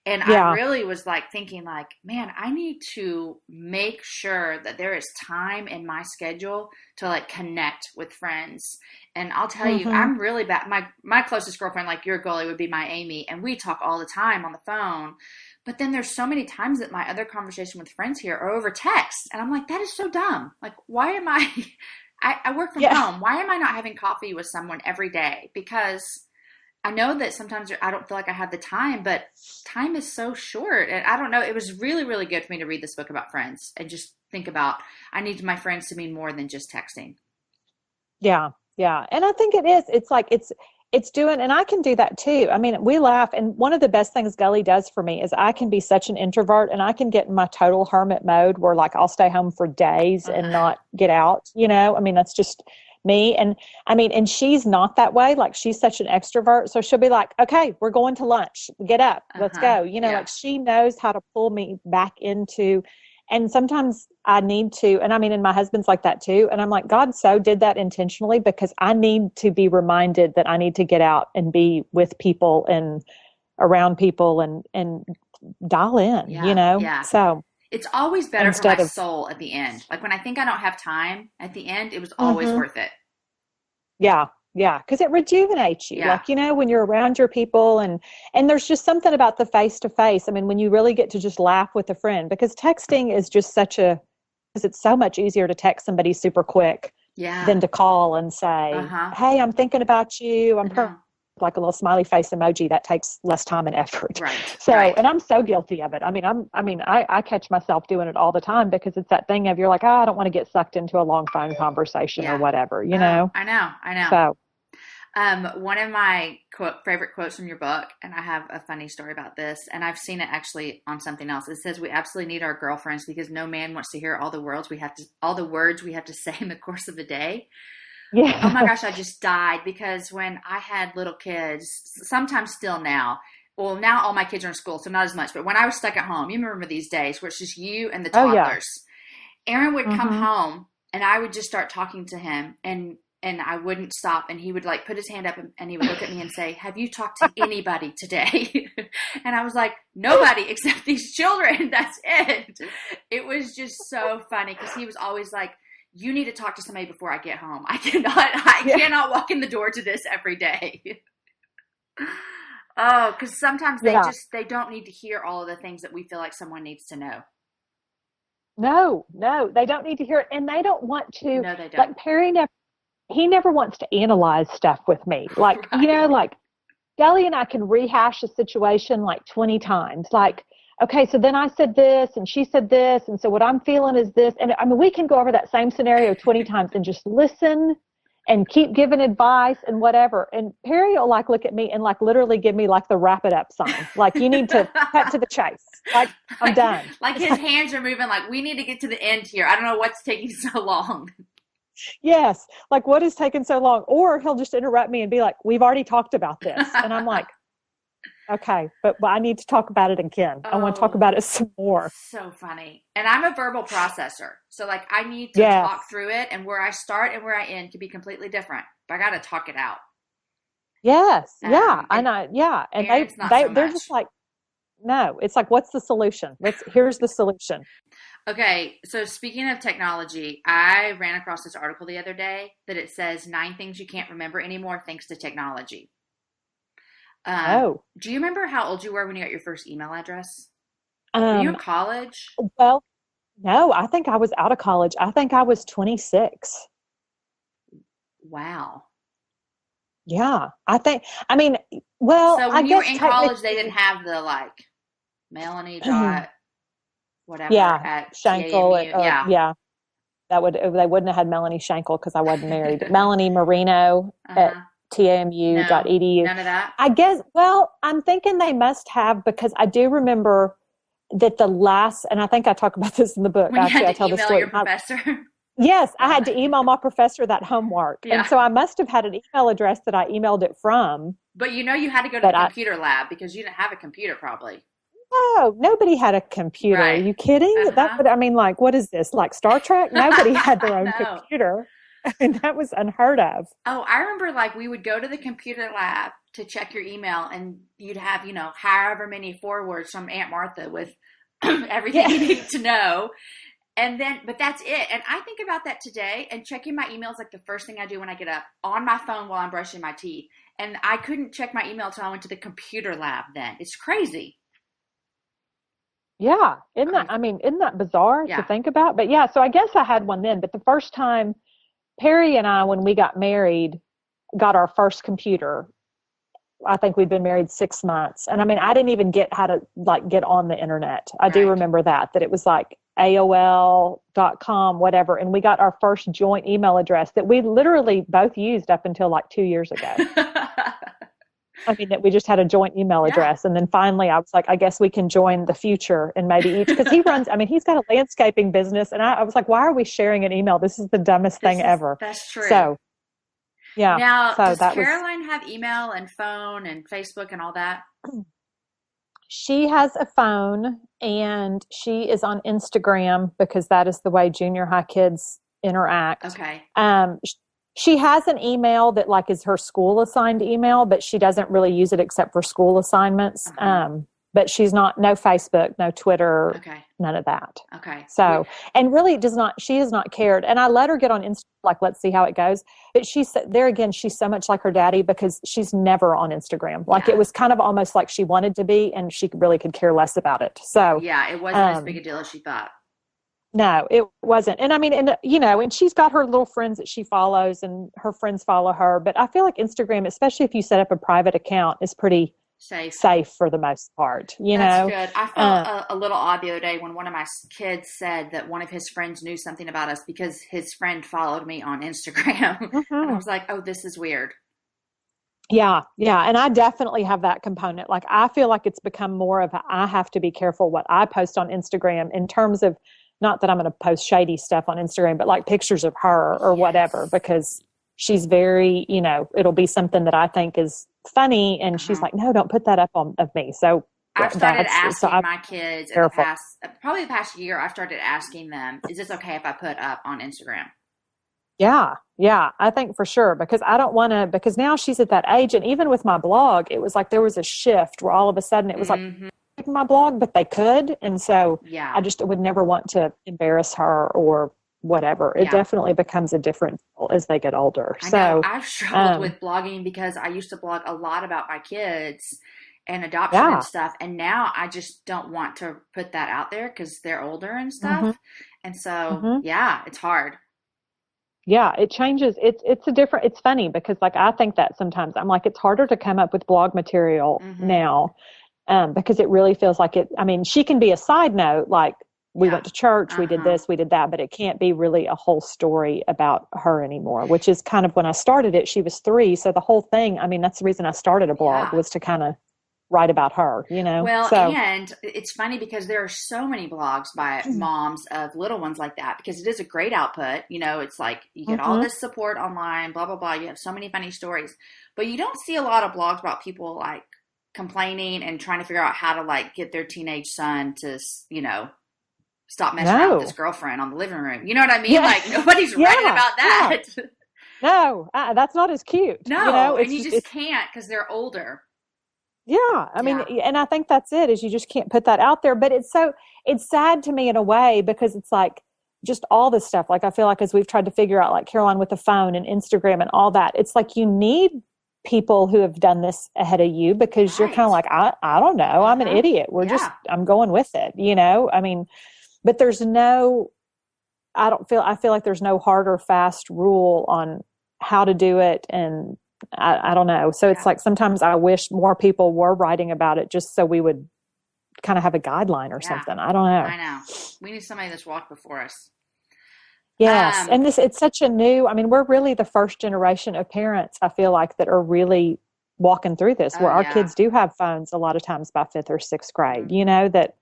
And I really was thinking man, I need to make sure that there is time in my schedule to connect with friends. And I'll tell you, I'm really bad. My closest girlfriend, your girlie, would be my Amy. And we talk all the time on the phone. But then there's so many times that my other conversation with friends here are over text. And I'm that is so dumb. Why am I work from home. Why am I not having coffee with someone every day? Because I know that sometimes I don't feel like I have the time, but time is so short. And I don't know, it was really, really good for me to read this book about friends and just think about, I need my friends to mean more than just texting. Yeah. Yeah. And I think it is, it's doing, and I can do that too. I mean, we laugh. And one of the best things Gully does for me is I can be such an introvert and I can get in my total hermit mode where like I'll stay home for days and not get out, you know? I mean, that's just me. And I mean, and she's not that way. Like she's such an extrovert. So she'll be like, okay, we're going to lunch. Get up. Let's go. You know, like she knows how to pull me back into, and sometimes I need to, and I mean, and my husband's like that too. And I'm like, God so did that intentionally because I need to be reminded that I need to get out and be with people and around people and dial in, you know? Yeah. So it's always better for my soul at the end. Like when I think I don't have time at the end, it was always worth it. Yeah. Yeah. Because it rejuvenates you. Yeah. Like, you know, when you're around your people and there's just something about the face to face. I mean, when you really get to just laugh with a friend, because texting is just because it's so much easier to text somebody super quick than to call and say, hey, I'm thinking about you. Like a little smiley face emoji that takes less time and effort. Right. So, and I'm so guilty of it. I mean, I catch myself doing it all the time because it's that thing of you're like, I don't want to get sucked into a long phone conversation or whatever, you know? I know. So, one of my favorite quotes from your book, and I have a funny story about this, and I've seen it actually on something else. It says, we absolutely need our girlfriends because no man wants to hear all the words we have to say in the course of the day. Yeah. Oh my gosh, I just died because when I had little kids, sometimes still now, well, now all my kids are in school, so not as much, but when I was stuck at home, you remember these days where it's just you and the toddlers. Aaron would come home and I would just start talking to him and I wouldn't stop, and he would like put his hand up and he would look at me and say, have you talked to anybody today? And I was like, nobody except these children. That's it. It was just so funny because he was always like, you need to talk to somebody before I get home. I cannot walk in the door to this every day. Oh, because sometimes they don't need to hear all of the things that we feel like someone needs to know. No, they don't need to hear it. And they don't want to. No, they don't. Like Perry he never wants to analyze stuff with me. Like, you know, like Gully and I can rehash a situation like 20 times. Like, okay, so then I said this and she said this. And so what I'm feeling is this. And I mean, we can go over that same scenario 20 times and just listen and keep giving advice and whatever. And Perry will like look at me and like literally give me like the wrap it up sign. Like you need to cut to the chase. Like I'm done. Like his hands are moving. Like we need to get to the end here. I don't know what's taking so long. Yes. Like what is taking so long? Or he'll just interrupt me and be like, we've already talked about this. And I'm like, okay, but I need to talk about it again. I want to talk about it some more. So funny. And I'm a verbal processor. So like I need to talk through it, and where I start and where I end can be completely different. But I got to talk it out. Yes. Yeah. And they're just like, no, it's like, what's the solution? Here's the solution. Okay. So speaking of technology, I ran across this article the other day that it says 9 things you can't remember anymore thanks to technology. Do you remember how old you were when you got your first email address? Were you in college? Well, no, I think I was out of college. I think I was 26. Wow. Yeah. So when you were in college, they didn't have the like Melanie whatever at Shankle. Yeah. They wouldn't have had Melanie Shankle because I wasn't married. Melanie Marino at tamu.edu. None of that? I guess, well, I'm thinking they must have, because I do remember that and I think I talk about this in the book. When Actually, you had I tell to the email story. your professor? Yes, I had to email my professor that homework. Yeah. And so I must have had an email address that I emailed it from. But you had to go to the computer lab because you didn't have a computer probably. No, nobody had a computer. Right. Are you kidding? Like, what is this? Like Star Trek? Nobody had their own computer. And that was unheard of. Oh, I remember like we would go to the computer lab to check your email and you'd have, however many forwards from Aunt Martha with everything you need to know. But that's it. And I think about that today, and checking my emails like the first thing I do when I get up on my phone while I'm brushing my teeth. And I couldn't check my email until I went to the computer lab then. It's crazy. Yeah. Isn't that bizarre to think about? But yeah, so I guess I had one then. But the first time Perry and I, when we got married, got our first computer, I think we'd been married 6 months. And I didn't even get how to like get on the internet. I do remember that it was like, AOL.com, whatever. And we got our first joint email address that we literally both used up until like 2 years ago. I mean, that we just had a joint email address. And then finally I was like, I guess we can join the future and maybe each, because he runs, I mean, he's got a landscaping business. And I was like, why are we sharing an email? This is the dumbest thing ever. That's true. So, yeah. Now, so does Caroline have email and phone and Facebook and all that? She has a phone and she is on Instagram because that is the way junior high kids interact. Okay. She has an email that like is her school assigned email, but she doesn't really use it except for school assignments. But she's no Facebook, no Twitter, none of that. Okay. So, and really she has not cared. And I let her get on Instagram, like, let's see how it goes. But she's so much like her daddy because she's never on Instagram. Like it was kind of almost like she wanted to be and she really could care less about it. So yeah, it wasn't as big a deal as she thought. No, it wasn't. And I mean, and she's got her little friends that she follows and her friends follow her. But I feel like Instagram, especially if you set up a private account, is pretty safe for the most part. That's good. I felt a little odd the other day when one of my kids said that one of his friends knew something about us because his friend followed me on Instagram. And I was like, oh, this is weird. Yeah. Yeah. And I definitely have that component. Like, I feel like it's become more of I have to be careful what I post on Instagram in terms of, not that I'm going to post shady stuff on Instagram, but like pictures of her or whatever, because she's very, it'll be something that I think is funny. And she's like, no, don't put that up of me. So I've started asking my kids in probably the past year, I've started asking them, is this okay if I put up on Instagram? Yeah. Yeah. I think for sure, because I don't want to, because now she's at that age. And even with my blog, it was like, there was a shift where all of a sudden it was like, my blog, but they could. And so I just would never want to embarrass her or whatever. It definitely becomes a different as they get older. So I've struggled with blogging because I used to blog a lot about my kids and adoption and stuff. And now I just don't want to put that out there because they're older and stuff. And so, it's hard. Yeah, it changes. It's funny because like, I think that sometimes I'm like, it's harder to come up with blog material now. Because it really feels like she can be a side note, like we went to church, we did this, we did that, but it can't be really a whole story about her anymore, which is kind of when I started it, she was 3. So the whole thing, that's the reason I started a blog was to kind of write about her, Well, and it's funny because there are so many blogs by moms of little ones like that, because it is a great output. It's like you get all this support online, blah, blah, blah. You have so many funny stories, but you don't see a lot of blogs about people like complaining and trying to figure out how to like get their teenage son to, stop messing around with his girlfriend on the living room. You know what I mean? Like nobody's writing about that. Yeah. No, that's not as cute. No, and you just can't because they're older. Yeah. And I think that's it, is you just can't put that out there. But it's sad to me in a way, because it's like just all this stuff. Like, I feel like as we've tried to figure out, like Caroline with the phone and Instagram and all that, it's like you need people who have done this ahead of you, because you're kind of like, I don't know. I'm an idiot. I'm going with it, but there's I feel like there's no hard or fast rule on how to do it. And I don't know. So it's like, sometimes I wish more people were writing about it just so we would kind of have a guideline or something. I don't know. I know. We need somebody that's walked before us. Yes. And it's such a new, we're really the first generation of parents, I feel like, that are really walking through this, where our kids do have phones a lot of times by 5th or 6th grade, that,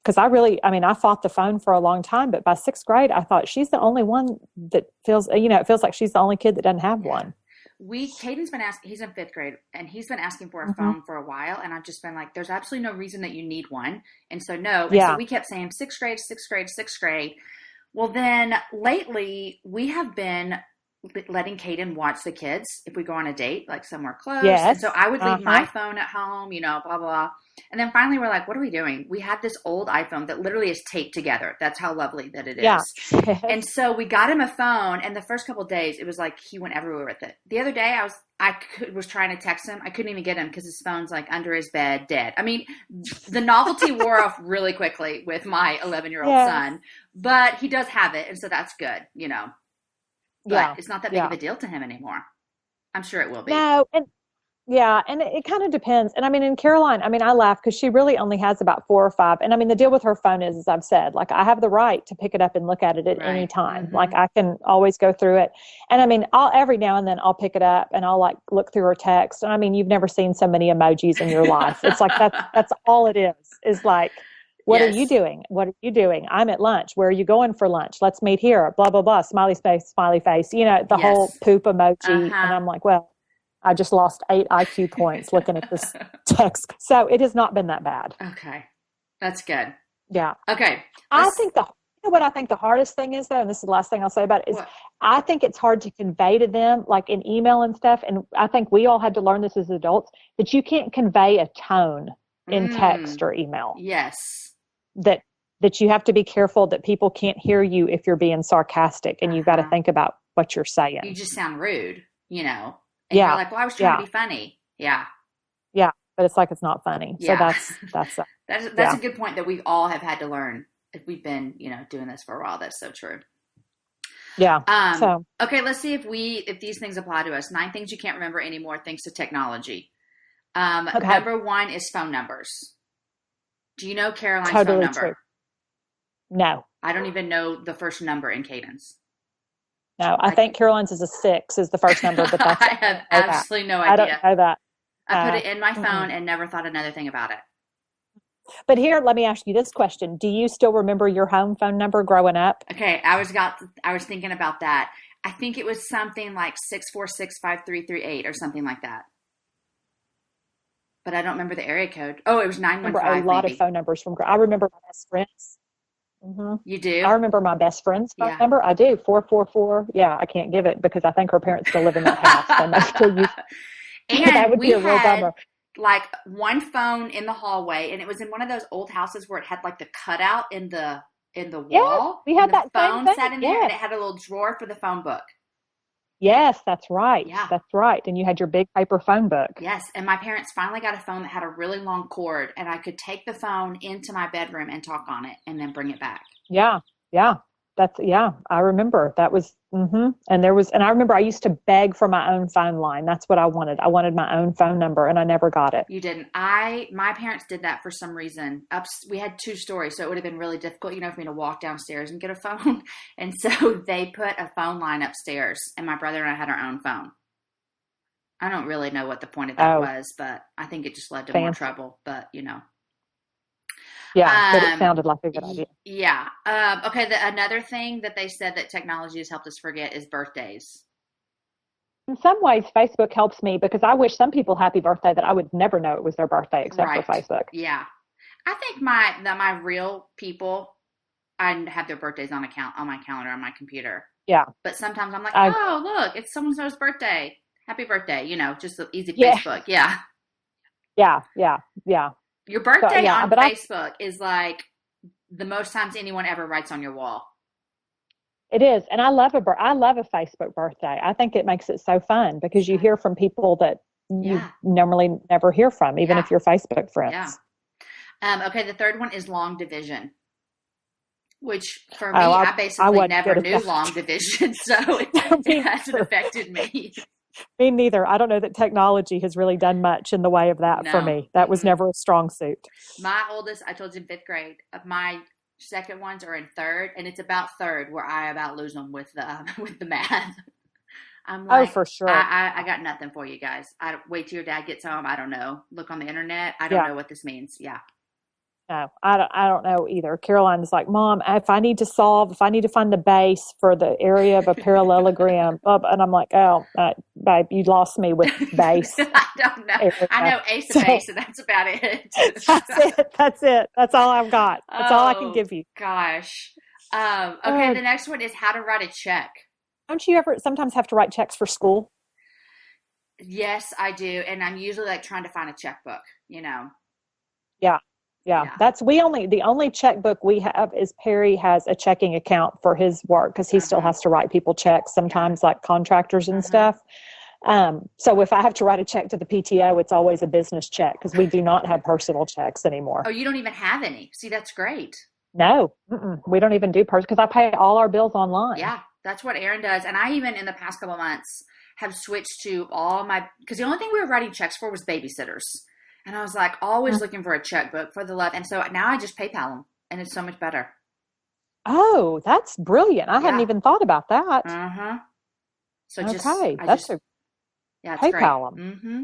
because I fought the phone for a long time, but by 6th grade, I thought she's the only one that feels, it feels like she's the only kid that doesn't have one. Caden's been asking, he's in 5th grade, and he's been asking for a phone for a while. And I've just been like, there's absolutely no reason that you need one. And so no. And so we kept saying 6th grade, 6th grade, 6th grade. Well, then lately we have been letting Caden watch the kids if we go on a date, like somewhere close. Yes. And so I would leave my phone at home, blah, blah. And then finally we're like, what are we doing? We have this old iPhone that literally is taped together. That's how lovely that it is. Yeah. And so we got him a phone, and the first couple of days it was like he went everywhere with it. The other day I was trying to text him. I couldn't even get him because his phone's like under his bed, dead. The novelty wore off really quickly with my 11-year-old son, but he does have it. And so that's good, But it's not that big of a deal to him anymore. I'm sure it will be. No, Yeah, and it kind of depends. And I mean, in Caroline, I mean, I laugh because she really only has about 4 or 5. And I mean, the deal with her phone is, as I've said, like I have the right to pick it up and look at it at any Right. time. Like Mm-hmm. I can always go through it. And I mean, I'll every now and then I'll pick it up and I'll like look through her text. And I mean, you've never seen so many emojis in your life. It's like that's all it is like, what are you Yes. doing? What are you doing? I'm at lunch. Where are you going for lunch? Let's meet here. Blah blah blah. Smiley face, smiley face. You know, the whole Yes. poop emoji. And Uh-huh. I'm like, well, I just lost 8 IQ points looking at this text. So it has not been that bad. Okay. That's good. Yeah. Okay. I Let's think what I think the hardest thing is though, and this is the last thing I'll say about it, is what? I think it's hard to convey to them, like in email and stuff. And I think we all had to learn this as adults, that you can't convey a tone in text or email. Yes. That you have to be careful that people can't hear you if you're being sarcastic, and you've got to Uh-huh. think about what you're You saying. just sound rude, and you're Yeah. like, well, I was trying Yeah. to be funny. Yeah. Yeah. But it's like it's not funny. So Yeah. that's That's yeah. a good point that we all have had to learn if we've been, doing this for a while. That's so true. Yeah. So Okay, let's see if these things apply to us. 9 things you can't remember anymore thanks to technology. okay. Number 1 is phone numbers. Do you know Caroline's Totally phone number? true. No. I don't even know the first number in Cadence. No, I think Caroline's is a 6 is the first number, but that's I have absolutely no idea. I don't know that. I put it in my phone and never thought another thing about it. But here, let me ask you this question: do you still remember your home phone number growing up? Okay, I was thinking about that. I think it was something like 6465338 or something like that. But I don't remember the area code. Oh, it was 915. I remember a lot maybe. of phone numbers from. I remember my best friends. Mm-hmm. You do? I remember my best friend's phone Yeah. number. I do 444. Yeah, I can't give it because I think her parents still live in that house. So I'm still used. And that would we be a real had bummer. like one phone in the hallway, and it was in one of those old houses where it had like the cutout in the wall. We had and the that same phone thing. sat in there, Yes. and it had a little drawer for the phone book. Yes, that's right. Yeah. That's right. And you had your big paper phone book. Yes, and my parents finally got a phone that had a really long cord, and I could take the phone into my bedroom and talk on it, and then bring it back. Yeah. Yeah. I remember that was, and I remember I used to beg for my own phone line. That's what I wanted. I wanted my own phone number and I never got it. You didn't. My parents did that for some reason. We had 2 stories, so it would have been really difficult, for me to walk downstairs and get a phone. And so they put a phone line upstairs, and my brother and I had our own phone. I don't really know what the point of that was, but I think it just led to more trouble, but Yeah, but it sounded like a good idea. Yeah. Okay, another thing that they said that technology has helped us forget is birthdays. In some ways, Facebook helps me because I wish some people happy birthday that I would never know it was their birthday except for Facebook. Yeah. I think my real people, I have their birthdays on my calendar on my computer. Yeah. But sometimes I'm like, oh, look, it's so-and-so's birthday. Happy birthday. Just an easy Facebook. Yeah. Yeah. Your birthday on Facebook is like the most times anyone ever writes on your wall. It is. And I love a Facebook birthday. I think it makes it so fun because you hear from people that you normally never hear from, even if you're Facebook friends. Yeah. Okay, the third one is long division, which for me, I basically never knew long division, so it hasn't affected me. Me neither. I don't know that technology has really done much in the way of that for me. That was never a strong suit. My oldest, I told you in 5th grade. My second ones are in 3rd, and it's about 3rd where I about lose them with the math. I'm like, for sure. I got nothing for you guys. I wait till your dad gets home. I don't know. Look on the internet. I don't know what this means. Yeah. No, I don't know either. Caroline is like, Mom, if I need to find the base for the area of a parallelogram, and I'm like, oh, babe, you lost me with base. I don't know. I know ace of base, and that's about it. That's it. That's all I've got. That's all I can give you. Gosh. Okay, the next one is how to write a check. Don't you ever sometimes have to write checks for school? Yes, I do, and I'm usually like trying to find a checkbook. Yeah. The only checkbook we have is Perry has a checking account for his work because he still has to write people checks sometimes, like contractors and stuff. So if I have to write a check to the PTO, it's always a business check because we do not have personal checks anymore. Oh, you don't even have any. See, that's great. No, we don't even do because I pay all our bills online. Yeah, that's what Aaron does. And I even in the past couple of months have switched to because the only thing we were writing checks for was babysitters. And I was like always looking for a checkbook for the love. And so now I just PayPal them, and it's so much better. Oh, that's brilliant. I hadn't even thought about that. Uh-huh. So okay. it's PayPal great. them. Mm-hmm.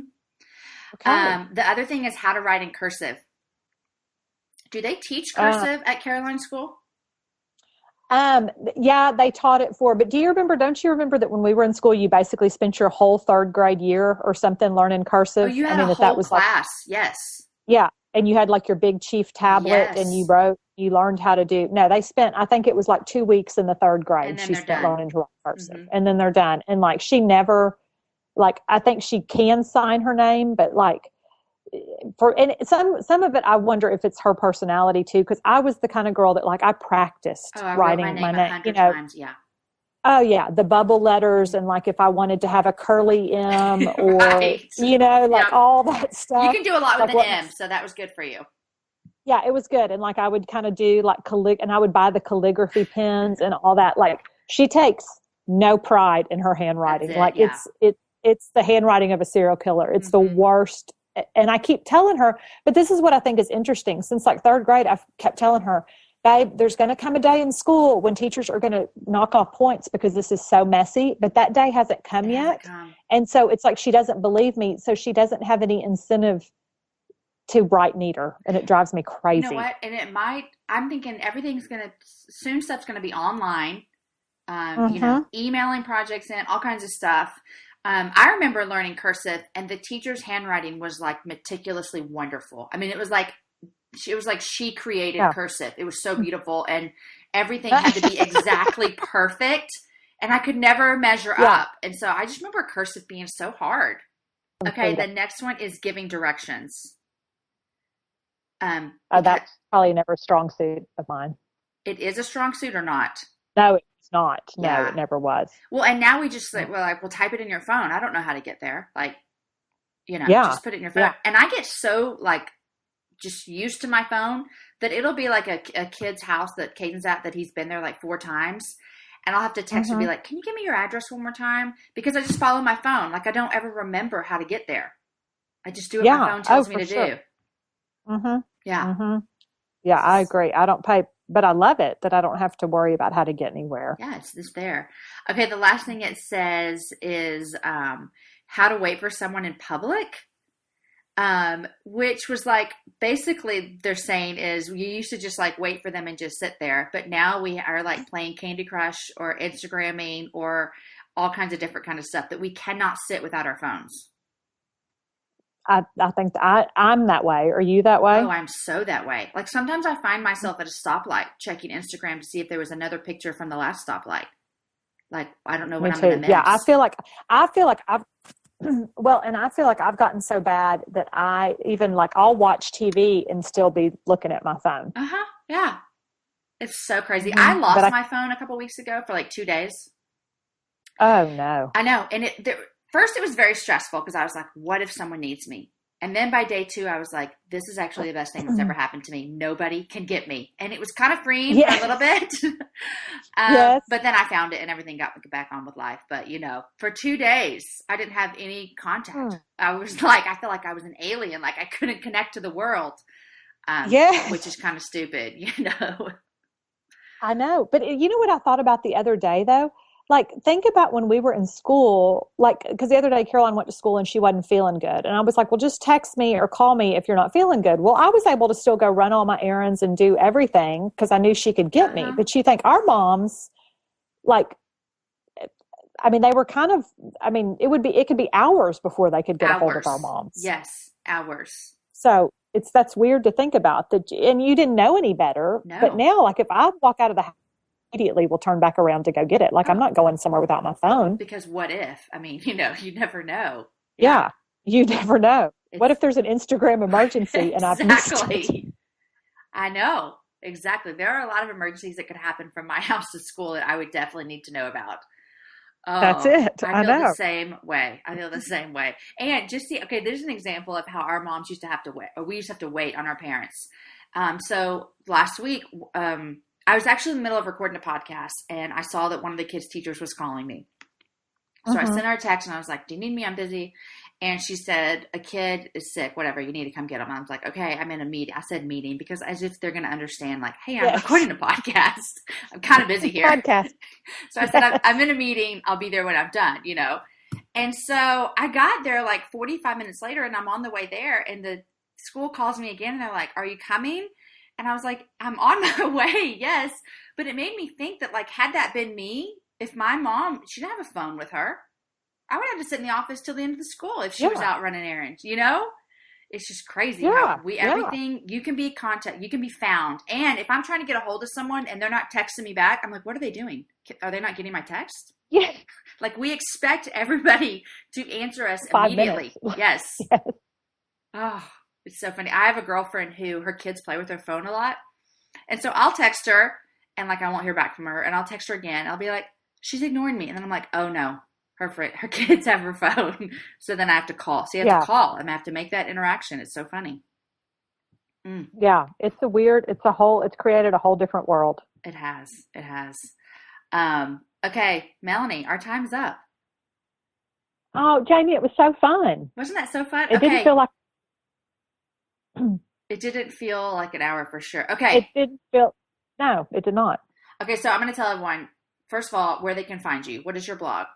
Okay. The other thing is how to write in cursive. Do they teach cursive at Caroline School? Yeah, they taught it but don't you remember that when we were in school, you basically spent your whole third grade year or something learning cursive? Oh, you had a whole class. Yes. Yeah. And you had like your big chief tablet and you learned how to I think it was like 2 weeks in the third grade. She spent learning to write cursive and then they're done. And like, she never, like, I think she can sign her name, but like, and some of it, I wonder if it's her personality too, because I was the kind of girl that like I practiced writing my name 100 times, yeah. Oh yeah, the bubble letters, and like if I wanted to have a curly M or all that stuff. You can do a lot with an M, so that was good for you. Yeah, it was good, and like I would kind of do like and I would buy the calligraphy pens and all that. Like she takes no pride in her handwriting. It's the handwriting of a serial killer. It's the worst. And I keep telling her, but this is what I think is interesting. Since like third grade, I've kept telling her, babe, there's going to come a day in school when teachers are going to knock off points because this is so messy. But that day hasn't come yet. And so it's like she doesn't believe me. So she doesn't have any incentive to write neater. And it drives me crazy. You know what? And I'm thinking soon stuff's going to be online. Emailing projects in, all kinds of stuff. I remember learning cursive, and the teacher's handwriting was like meticulously wonderful. I mean, it was like she created cursive. It was so beautiful, and everything had to be exactly perfect, and I could never measure up. And so I just remember cursive being so hard. Okay, the next one is giving directions. That's probably never a strong suit of mine. It is a strong suit or not? No, it's not. No, it never was. Well, and now we just we'll type it in your phone. I don't know how to get there. Like, just put it in your phone. Yeah. And I get so like just used to my phone that it'll be like a kid's house that Caden's at that he's been there like 4 times. And I'll have to text and be like, can you give me your address one more time? Because I just follow my phone. Like I don't ever remember how to get there. I just do what my phone tells me to do. Mm-hmm. Yeah. Mm-hmm. Yeah, I agree. I don't pay, but I love it that I don't have to worry about how to get anywhere. Yeah, it's just there. Okay, the last thing it says is how to wait for someone in public, which was like basically they're saying is you used to just like wait for them and just sit there, but now we are like playing Candy Crush or Instagramming or all kinds of different kind of stuff that we cannot sit without our phones. I think I'm that way. Are you that way? Oh, I'm so that way. Like sometimes I find myself at a stoplight checking Instagram to see if there was another picture from the last stoplight. Like, I don't know what I'm going to miss. Yeah, I feel like I've, and I feel like I've gotten so bad that I even like, I'll watch TV and still be looking at my phone. Uh-huh. Yeah. It's so crazy. I lost my phone a couple weeks ago for like 2 days. Oh no. I know. And first, it was very stressful because I was like, what if someone needs me? And then by day 2, I was like, this is actually the best thing that's ever happened to me. Nobody can get me. And it was kind of freeing for a little bit. Yes. But then I found it and everything got back on with life. But, for 2 days, I didn't have any contact. I was like, I feel like I was an alien. Like I couldn't connect to the world. Which is kind of stupid, I know. But you know what I thought about the other day, though? Like, think about when we were in school, like, because the other day Caroline went to school and she wasn't feeling good. And I was like, well, just text me or call me if you're not feeling good. Well, I was able to still go run all my errands and do everything because I knew she could get me. But you think our moms, like, I mean, they were kind of, I mean, it could be hours before they could get a hold of our moms. Yes, hours. So that's weird to think about that. And you didn't know any better. No. But now, like, if I walk out of the house, immediately will turn back around to go get it. Like I'm not going somewhere without my phone. Because what if? I mean, you never know. Yeah, you never know. What if there's an Instagram emergency and I've missed it? I know. Exactly. There are a lot of emergencies that could happen from my house to school that I would definitely need to know about. Oh, that's it. I feel the same way. And just see, okay, there's an example of how our moms used to have to wait, or we used to have to wait on our parents. So last week, I was actually in the middle of recording a podcast and I saw that one of the kids' teachers was calling me. So I sent her a text and I was like, do you need me? I'm busy. And she said, a kid is sick, whatever, you need to come get him. And I was like, okay, I'm in a meeting. I said meeting because as if they're going to understand, like, hey, I'm recording a podcast. I'm kind of busy here. Podcast. So I said, I'm in a meeting. I'll be there when I'm done, you know. And so I got there like 45 minutes later and I'm on the way there and the school calls me again and they're like, are you coming? And I was like, I'm on my way, yes. But it made me think that, like, had that been me, if my mom, she didn't have a phone with her, I would have to sit in the office till the end of the school if she was out running errands, you know? It's just crazy how everything, you can be contact, you can be found. And if I'm trying to get a hold of someone and they're not texting me back, I'm like, what are they doing? Are they not getting my text? Yeah. Like, we expect everybody to answer us 5 immediately. minutes. Yes. Yes. Oh, it's so funny. I have a girlfriend who her kids play with her phone a lot. And so I'll text her and, like, I won't hear back from her. And I'll text her again. I'll be like, she's ignoring me. And then I'm like, oh no, her kids have her phone. So then I have to call. So you have to call and I have to make that interaction. It's so funny. Yeah. It's created a whole different world. It has. Okay, Melanie, our time's up. Oh, Jamie, it was so fun. Wasn't that so fun? It didn't feel like it didn't feel like an hour for sure. Okay. No, it did not. Okay, so I'm going to tell everyone, first of all, where they can find you. What is your blog?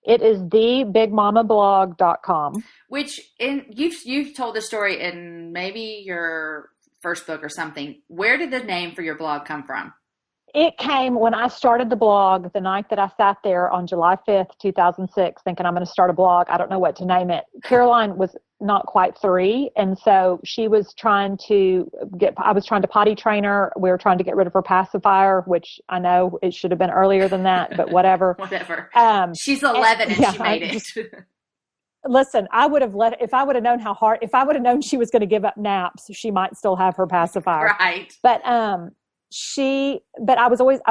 It is thebigmamablog.com. Which you've told the story in maybe your first book or something. Where did the name for your blog come from? It came when I started the blog the night that I sat there on July 5th, 2006, thinking I'm going to start a blog. I don't know what to name it. Caroline was not quite 3. And so I was trying to potty train her. We were trying to get rid of her pacifier, which I know it should have been earlier than that, but whatever. Whatever. She's 11 and she made it. Listen, if I would have known she was going to give up naps, she might still have her pacifier. Right. But I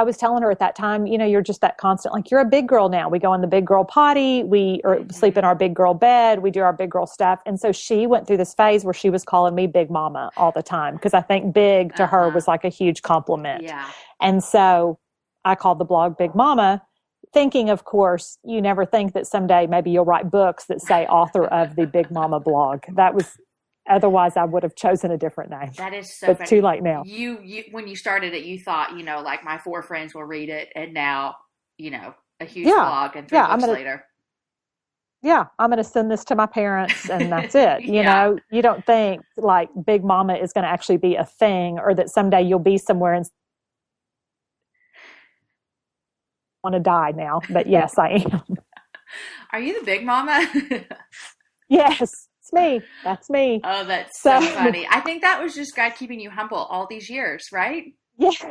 was telling her at that time, you know, you're just that constant, like, you're a big girl now. We go in the big girl potty. We sleep in our big girl bed. We do our big girl stuff. And so she went through this phase where she was calling me Big Mama all the time. Cause I think big to her was like a huge compliment. Yeah. And so I called the blog Big Mama, thinking, of course, you never think that someday maybe you'll write books that say author of the Big Mama blog. Otherwise, I would have chosen a different name. That is so but funny. It's too late now. You when you started it, you thought, you know, like, my 4 friends will read it, and now, you know, a huge blog and 3 books later. Yeah, I'm going to send this to my parents, and that's it. You know, you don't think, like, Big Mama is going to actually be a thing, or that someday you'll be somewhere and want to die now. But yes, I am. Are you the Big Mama? Yes. It's me. That's me. Oh, that's so funny. I think that was just God keeping you humble all these years, right? Yes,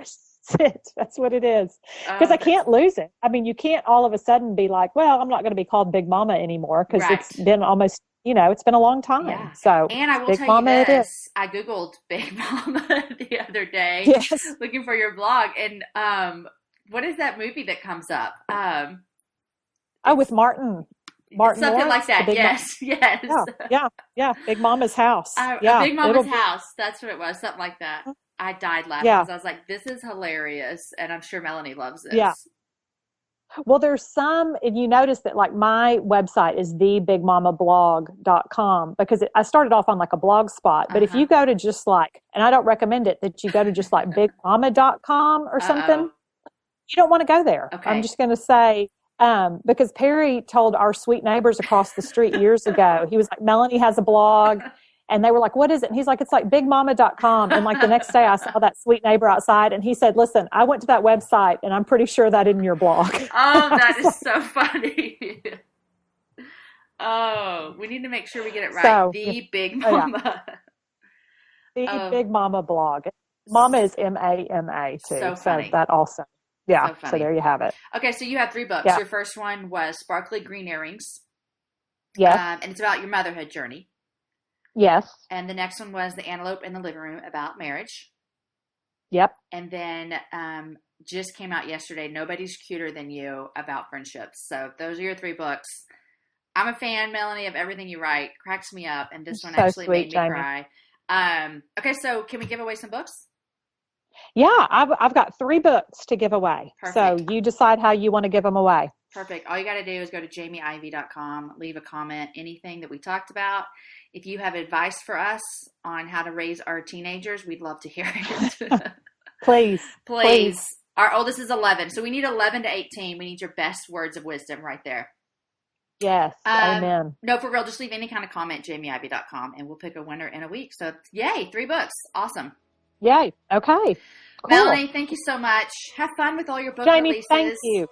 that's what it is. Because I can't lose it. I mean, you can't all of a sudden be like, well, I'm not going to be called Big Mama anymore, because it's been almost, you know, it's been a long time. Yeah. So, and I will Big tell Mama you this, I Googled Big Mama the other day, looking for your blog. And what is that movie that comes up? With Martin. Something Lawrence, like that. Yes. Yeah. Big Mama's House. Big Mama's House. That's what it was. Something like that. I died laughing because I was like, this is hilarious. And I'm sure Melanie loves this. Yeah. Well, there's some, and you notice that, like, my website is thebigmamablog.com, because I started off on like a blog spot. But if you go to just like, and I don't recommend it, that you go to just like bigmama.com or something, you don't want to go there. Okay. I'm just going to say, because Perry told our sweet neighbors across the street years ago, he was like, Melanie has a blog. And they were like, what is it? And he's like, it's like bigmama.com. And like the next day I saw that sweet neighbor outside, and he said, listen, I went to that website and I'm pretty sure that isn't your blog. Oh, that is so funny. Oh, we need to make sure we get it right. So, the Big Mama. The Big Mama blog. Mama is MAMA too. So funny. So that also. Yeah, so there you have it. Okay, so you have 3 books. Yeah. Your first one was Sparkly Green Earrings. Yes. And it's about your motherhood journey. Yes. And the next one was The Antelope in the Living Room, about marriage. Yep. And then just came out yesterday, Nobody's Cuter Than You, about friendships. So those are your 3 books. I'm a fan, Melanie, of everything you write. Cracks me up. And this one actually made me cry. Okay, so can we give away some books? Yeah, I've got 3 books to give away. Perfect. So you decide how you want to give them away. Perfect. All you got to do is go to jamieivey.com, leave a comment, anything that we talked about. If you have advice for us on how to raise our teenagers, we'd love to hear it. Please. Our oldest is 11, so we need 11 to 18. We need your best words of wisdom right there. Yes. Amen. No, for real, just leave any kind of comment, jamieivey.com, and we'll pick a winner in a week. So, yay, 3 books. Awesome. Yay. Okay. Cool. Melanie, thank you so much. Have fun with all your book Jamie, releases. thank you.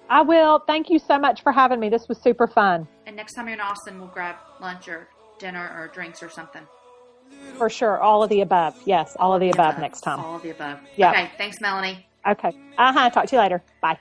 I will. Thank you so much for having me. This was super fun. And next time you're in Austin, we'll grab lunch or dinner or drinks or something. For sure. All of the above. Yes. All of the above next time. All of the above. Yeah. Okay. Thanks, Melanie. Okay. Talk to you later. Bye.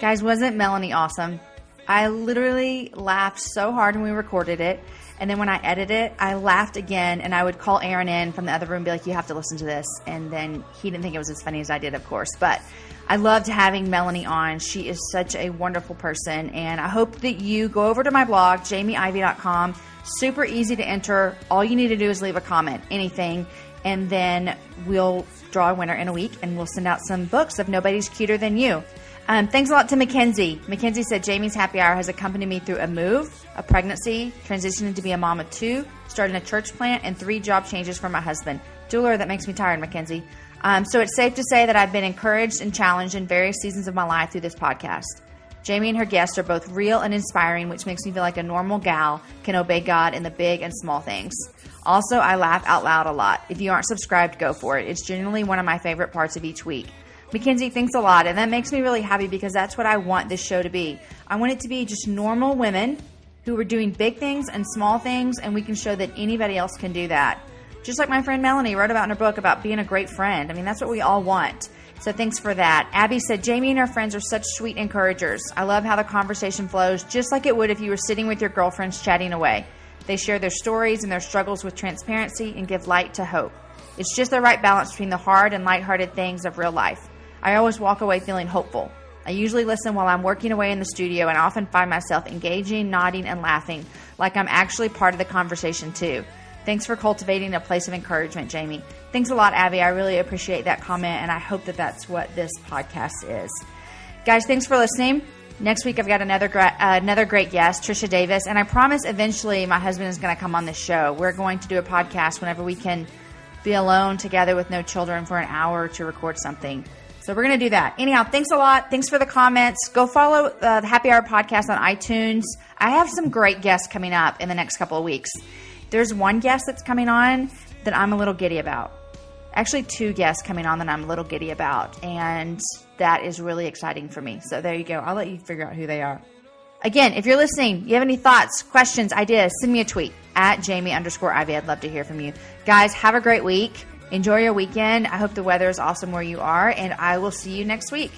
Guys, wasn't Melanie awesome? I literally laughed so hard when we recorded it. And then when I edited it, I laughed again. And I would call Aaron in from the other room and be like, you have to listen to this. And then he didn't think it was as funny as I did, of course. But I loved having Melanie on. She is such a wonderful person. And I hope that you go over to my blog, jamieivey.com. Super easy to enter. All you need to do is leave a comment, anything. And then we'll draw a winner in a week. And we'll send out some books of Nobody's Cuter Than You. Thanks a lot to Mackenzie. Mackenzie said, Jamie's Happy Hour has accompanied me through a move, a pregnancy, transitioning to be a mom of 2, starting a church plant, and 3 job changes for my husband. Dueler, that makes me tired, Mackenzie. So it's safe to say that I've been encouraged and challenged in various seasons of my life through this podcast. Jamie and her guests are both real and inspiring, which makes me feel like a normal gal can obey God in the big and small things. Also, I laugh out loud a lot. If you aren't subscribed, go for it. It's genuinely one of my favorite parts of each week. Mackenzie, thanks a lot, and that makes me really happy because that's what I want this show to be. I want it to be just normal women who are doing big things and small things, and we can show that anybody else can do that. Just like my friend Melanie wrote about in her book about being a great friend. I mean, that's what we all want. So thanks for that. Abby said, Jamie and her friends are such sweet encouragers. I love how the conversation flows just like it would if you were sitting with your girlfriends chatting away. They share their stories and their struggles with transparency and give light to hope. It's just the right balance between the hard and lighthearted things of real life. I always walk away feeling hopeful. I usually listen while I'm working away in the studio and I often find myself engaging, nodding, and laughing like I'm actually part of the conversation too. Thanks for cultivating a place of encouragement, Jamie. Thanks a lot, Abby. I really appreciate that comment, and I hope that that's what this podcast is. Guys, thanks for listening. Next week, I've got another great guest, Trisha Davis, and I promise eventually my husband is going to come on this show. We're going to do a podcast whenever we can be alone together with no children for an hour to record something. So we're going to do that. Anyhow, thanks a lot. Thanks for the comments. Go follow the Happy Hour podcast on iTunes. I have some great guests coming up in the next couple of weeks. There's one guest that's coming on that I'm a little giddy about. Actually, 2 guests coming on that I'm a little giddy about. And that is really exciting for me. So there you go. I'll let you figure out who they are. Again, if you're listening, you have any thoughts, questions, ideas, send me a tweet at Jamie_Ivey. I'd love to hear from you. Guys, have a great week. Enjoy your weekend. I hope the weather is awesome where you are, and I will see you next week.